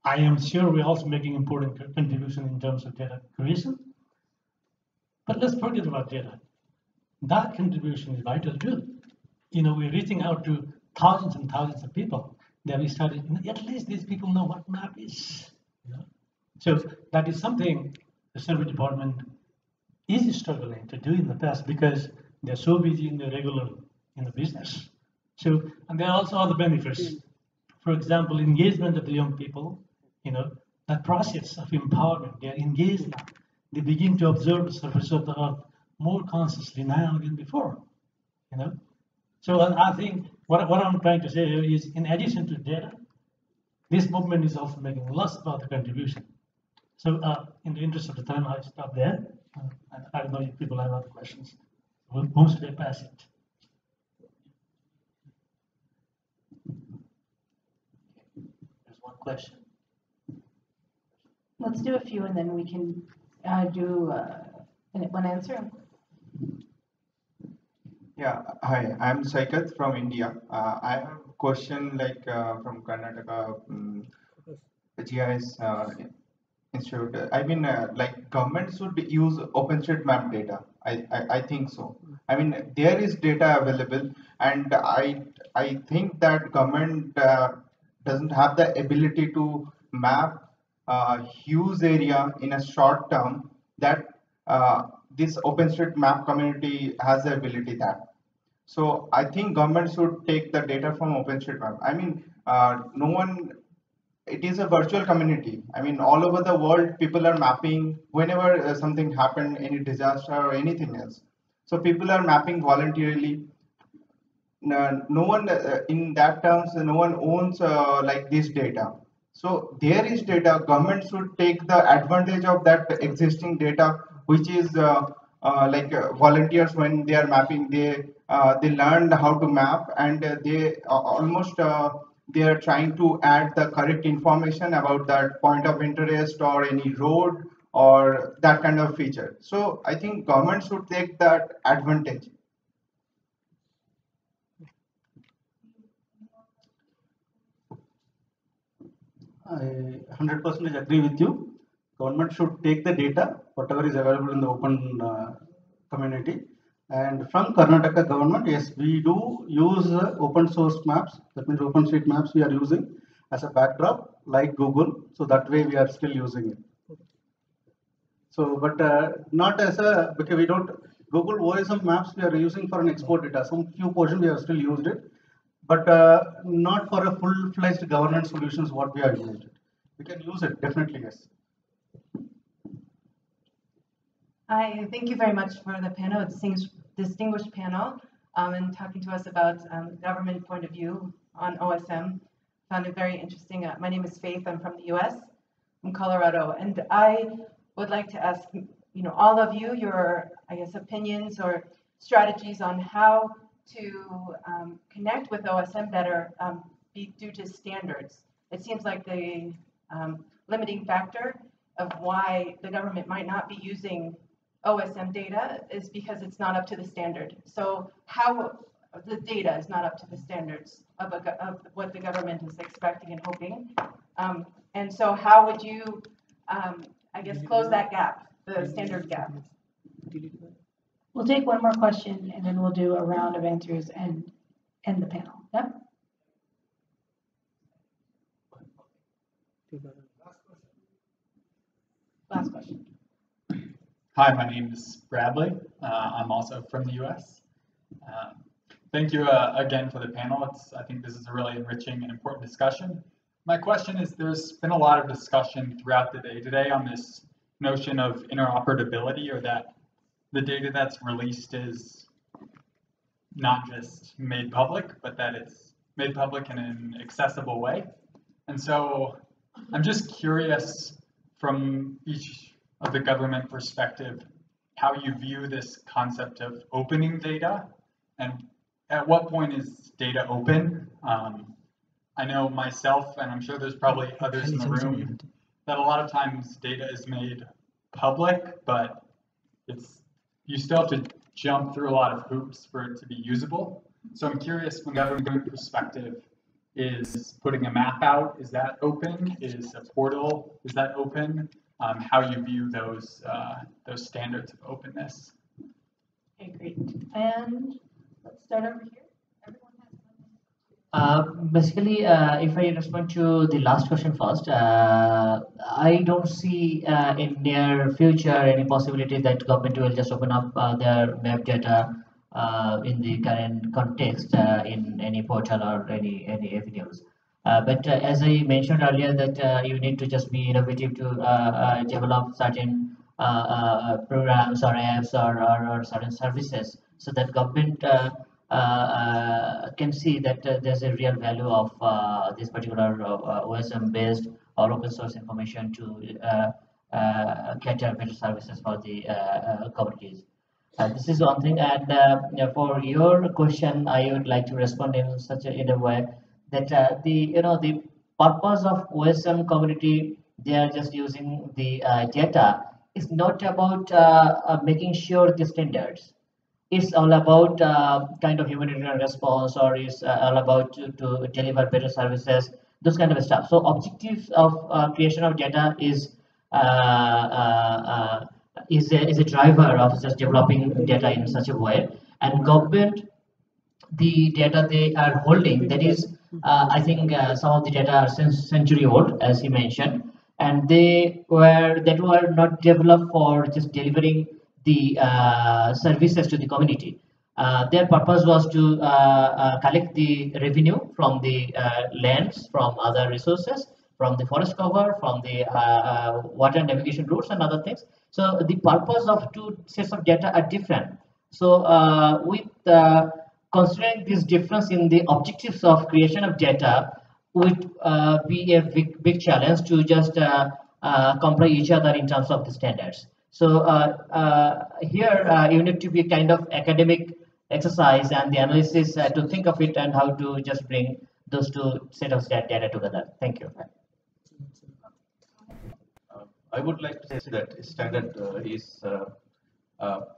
I am sure we're also making important contribution in terms of data creation, but let's forget about data. That contribution is vital too. We're reaching out to thousands and thousands of people. Then we started, at least these people know what map is. So that is something the survey department is struggling to do in the past because they're so busy in the regular business. So, and there are also other benefits. For example, engagement of the young people, that process of empowerment, they're engaged now. They begin to observe the surface of the earth more consciously now than before, So, and I think what I'm trying to say is, in addition to data, this movement is also making lots of other contribution. So in the interest of the time, I'll stop there. And I don't know if people have other questions. Whom should I pass it? There's one question. Let's do a few and then we can do one answer. Yeah, hi, I'm Saikat from India. I have a question like from Karnataka GIS Institute. I mean, like government should use OpenStreetMap data. I think so. I mean, there is data available, and I think that government doesn't have the ability to map huge area in a short term that this OpenStreetMap community has the ability that. So I think government should take the data from OpenStreetMap. I mean, no one, it is a virtual community. I mean, all over the world, people are mapping whenever something happened, any disaster or anything else. So people are mapping voluntarily. No one in that terms, no one owns like this data. So there is data. Government should take the advantage of that existing data, which is volunteers when they are mapping, they learned how to map, and they almost they are trying to add the correct information about that point of interest or any road or that kind of feature. So I think government should take that advantage. I 100% agree with you. Government should take the data, whatever is available in the open community. And from Karnataka government, yes, we do use open source maps. That means OpenStreetMaps we are using as a backdrop, like Google. So that way we are still using it. So, but not as a, because we don't, Google OSM maps we are using for an export data. Some few portions we have still used it, but not for a full-fledged governance solutions what we are used it. We can use it, definitely, yes. I thank you very much for the panel, distinguished panel, and talking to us about government point of view on OSM. Found it very interesting. My name is Faith. I'm from the U.S. from Colorado, and I would like to ask, all of you, your, I guess, opinions or strategies on how to connect with OSM better, due to standards. It seems like the limiting factor of why the government might not be using OSM data is because it's not up to the standard. So how the data is not up to the standards of what the government is expecting and hoping. And so how would you, I guess, close that gap, the standard gap? We'll take one more question and then we'll do a round of answers and end the panel. Yep. Last question. Hi, my name is Bradley. I'm also from the US. Thank you again for the panel. I think this is a really enriching and important discussion. My question is, there's been a lot of discussion throughout the day today on this notion of interoperability, or that the data that's released is not just made public, but that it's made public in an accessible way. And so I'm just curious, from each of the government perspective, how you view this concept of opening data, and at what point is data open? I know myself, and I'm sure there's probably others in the room, that a lot of times data is made public, but you still have to jump through a lot of hoops for it to be usable. So I'm curious, from the government perspective, is putting a map out, is that open? Is a portal, is that open? How you view those standards of openness? Okay, great. And let's start over here. Basically, if I respond to the last question first, I don't see in near future any possibility that government will just open up their map data in the current context in any portal or any avenues. But as I mentioned earlier, that you need to just be innovative to develop certain programs or apps or certain services, so that government can see that there's a real value of this particular OSM based or open source information to cater better services for the communities. This is one thing, and for your question, I would like to respond in a way that the purpose of OSM community, they are just using the data. It's not about making sure the standards. It's all about kind of humanitarian response, or is all about to deliver better services, those kind of stuff. So objectives of creation of data is a driver of just developing data in such a way, and government, the data they are holding, that is I think some of the data are century old, as he mentioned, and that were not developed for just delivering the services to the community. Their purpose was to collect the revenue from the lands, from other resources, from the forest cover, from the water navigation routes and other things. So the purpose of two sets of data are different. So with considering this difference in the objectives of creation of data would be a big challenge to just comply each other in terms of the standards. So here you need to be kind of academic exercise and the analysis to think of it and how to just bring those two set of data together. Thank you. I would like to say that standard is,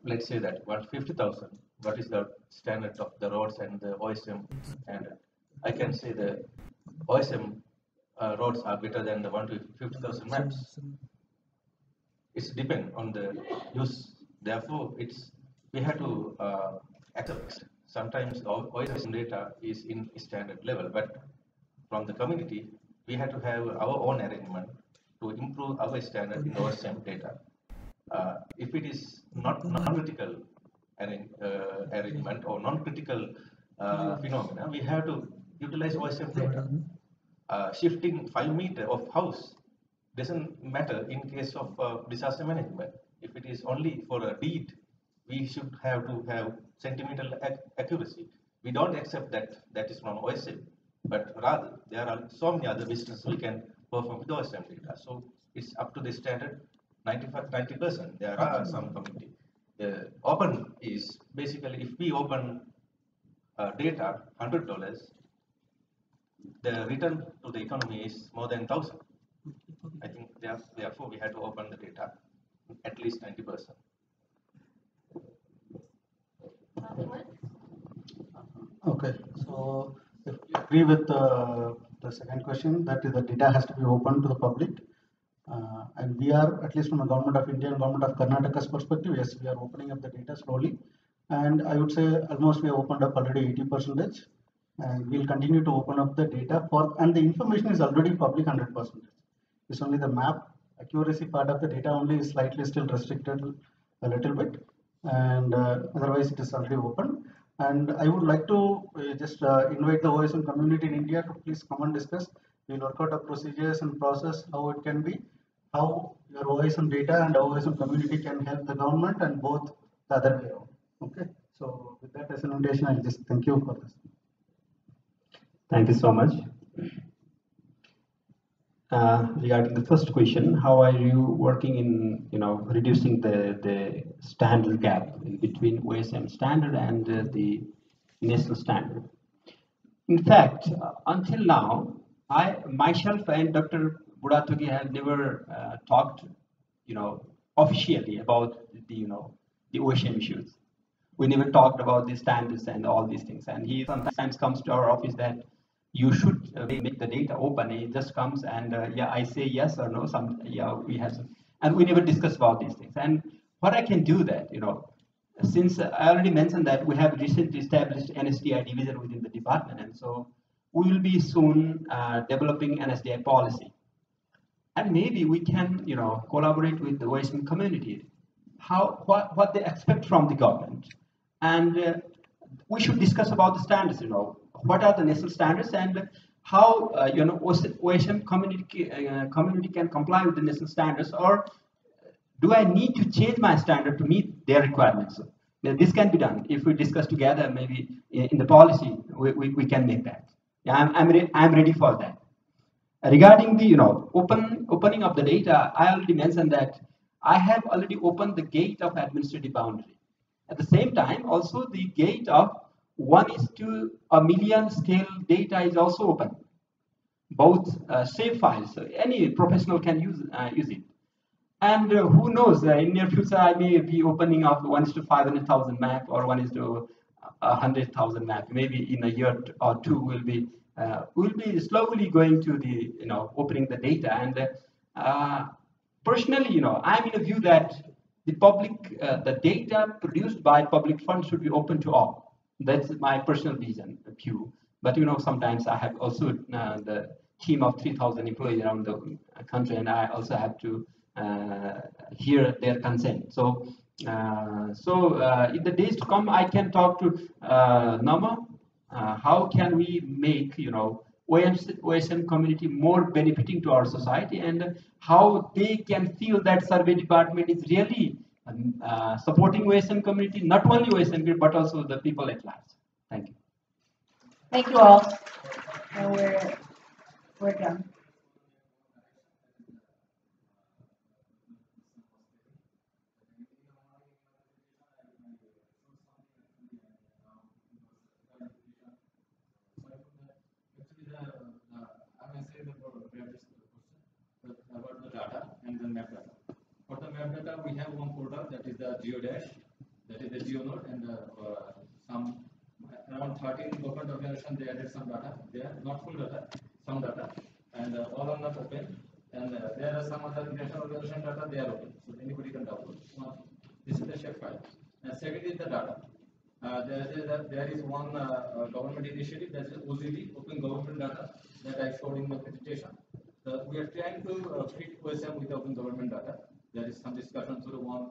let's say that 150,000. What is the standard of the roads and the OSM standard? I can say the OSM roads are better than the 150,000 maps. It's depend on the use. Therefore, we have to accept. Sometimes the OSM data is in standard level, but from the community, we have to have our own arrangement to improve our standard in the OSM data. If it is not non-critical arrangement or non-critical phenomena, we have to utilize OSM data. Shifting 5 meters of house doesn't matter in case of disaster management. If it is only for a deed, we should have to have centimeter accuracy. We don't accept that is from OSM, but rather there are so many other businesses we can perform with OSM data. So it's up to the standard 90%. There are some community. The open is basically, if we open data $100, the return to the economy is more than 1,000. I think therefore we have to open the data at least 90%. Okay, so if you agree with the second question, that is the data has to be open to the public. And we are, at least from the Government of India and Government of Karnataka's perspective, yes, we are opening up the data slowly. And I would say almost we have opened up already 80%. And we'll continue to open up the data and the information is already public 100%. It's only the map accuracy part of the data only is slightly still restricted a little bit. And otherwise it is already open. And I would like to just invite the OSM community in India to please come and discuss. We'll work out the procedures and process, how it can be, how your OSM data and OSM community can help the government and both the other way around. Okay, so with that as an invitation, I'll just thank you for this. Thank you so much. Regarding the first question, how are you working in reducing the standard gap in between OSM standard and the national standard? In fact, until now, I myself and Dr. Budatogi have never talked, officially about the OSM issues. We never talked about the standards and all these things. And he sometimes comes to our office that you should make the data open. He just comes and yeah, I say yes or no. We have some, and we never discuss about these things. And what I can do that, since I already mentioned that we have recently established NSDI division within the department, and so we will be soon developing NSDI policy, and maybe we can, collaborate with the OSM community, what they expect from the government, and we should discuss about the standards. What are the national standards and how OSM community can comply with the national standards, or do I need to change my standard to meet their requirements? Now, this can be done if we discuss together. Maybe in the policy we can make that. Yeah, I'm ready for that. Regarding the opening of the data, I already mentioned that I have already opened the gate of administrative boundary. At the same time, also the gate of 1:1,000,000 scale data is also open. Both save files, so any professional can use it. And who knows, in near future I may be opening up 1:500,000 map or 1:100,000 map. Maybe in a year or two we'll be slowly going to the opening the data. And personally, I'm in a view that the public, the data produced by public funds should be open to all. That's my personal view. But sometimes I have also the team of 3,000 employees around the country, and I also have to hear their consent. So, in the days to come, I can talk to Nama. How can we make OSM community more benefiting to our society, and how they can feel that survey department is really supporting OSM community, not only OSM but also the people at large. Thank you. Thank you all. And we're done. About the data and the map data. For the map data, we have one portal that is the GeoDash, that is the GeoNode, and some around 13 government organizations they added some data there, not full data, some data, and all are not open. And there are some other international organization data they are open, so anybody can download. This is the shapefile. And second is the data. There is one government initiative, that is OGD, Open Government Data, that I showed in my presentation. We are trying to fit OSM with open government data. There is some discussion through one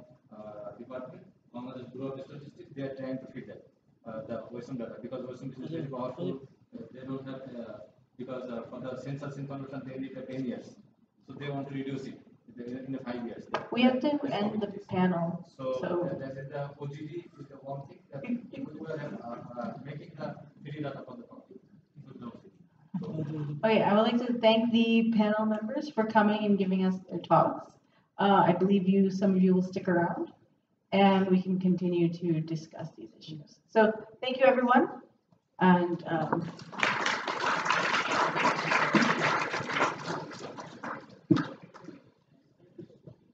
department, one of the Bureau of Statistics. They are trying to fit that the OSM data, because OSM is very powerful. They don't have because for the census information they need 10 years, so they want to reduce it in the 5 years. We have to end the panel. So that is the OGD is the one thing that we were making the free data for the public. Okay, I would like to thank the panel members for coming and giving us their talks. I believe some of you will stick around, and we can continue to discuss these issues. So thank you, everyone. And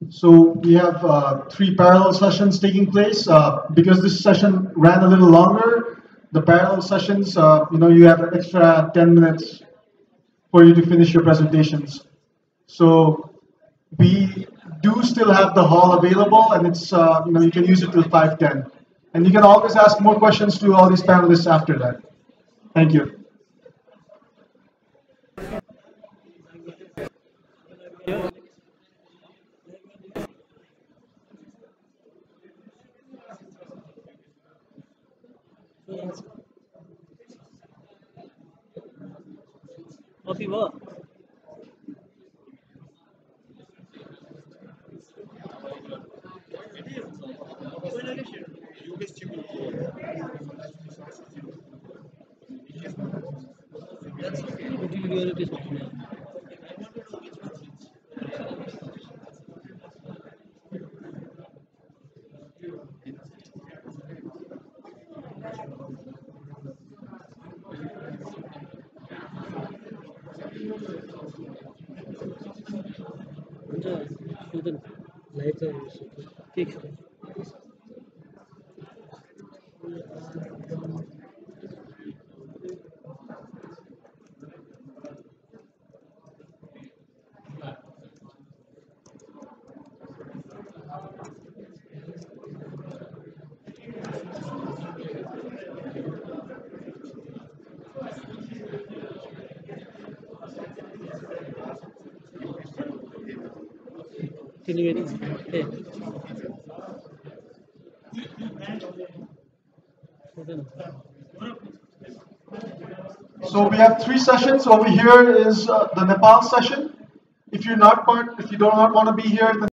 so we have 3 parallel sessions taking place. Because this session ran a little longer, the parallel sessions, you have an extra 10 minutes for you to finish your presentations. So we do still have the hall available, and it's you can use it till 5:10, and you can always ask more questions to all these panelists after that. Thank you. Coffee what? So we have 3 sessions. Over here is the Nepal session. If you do not want to be here, then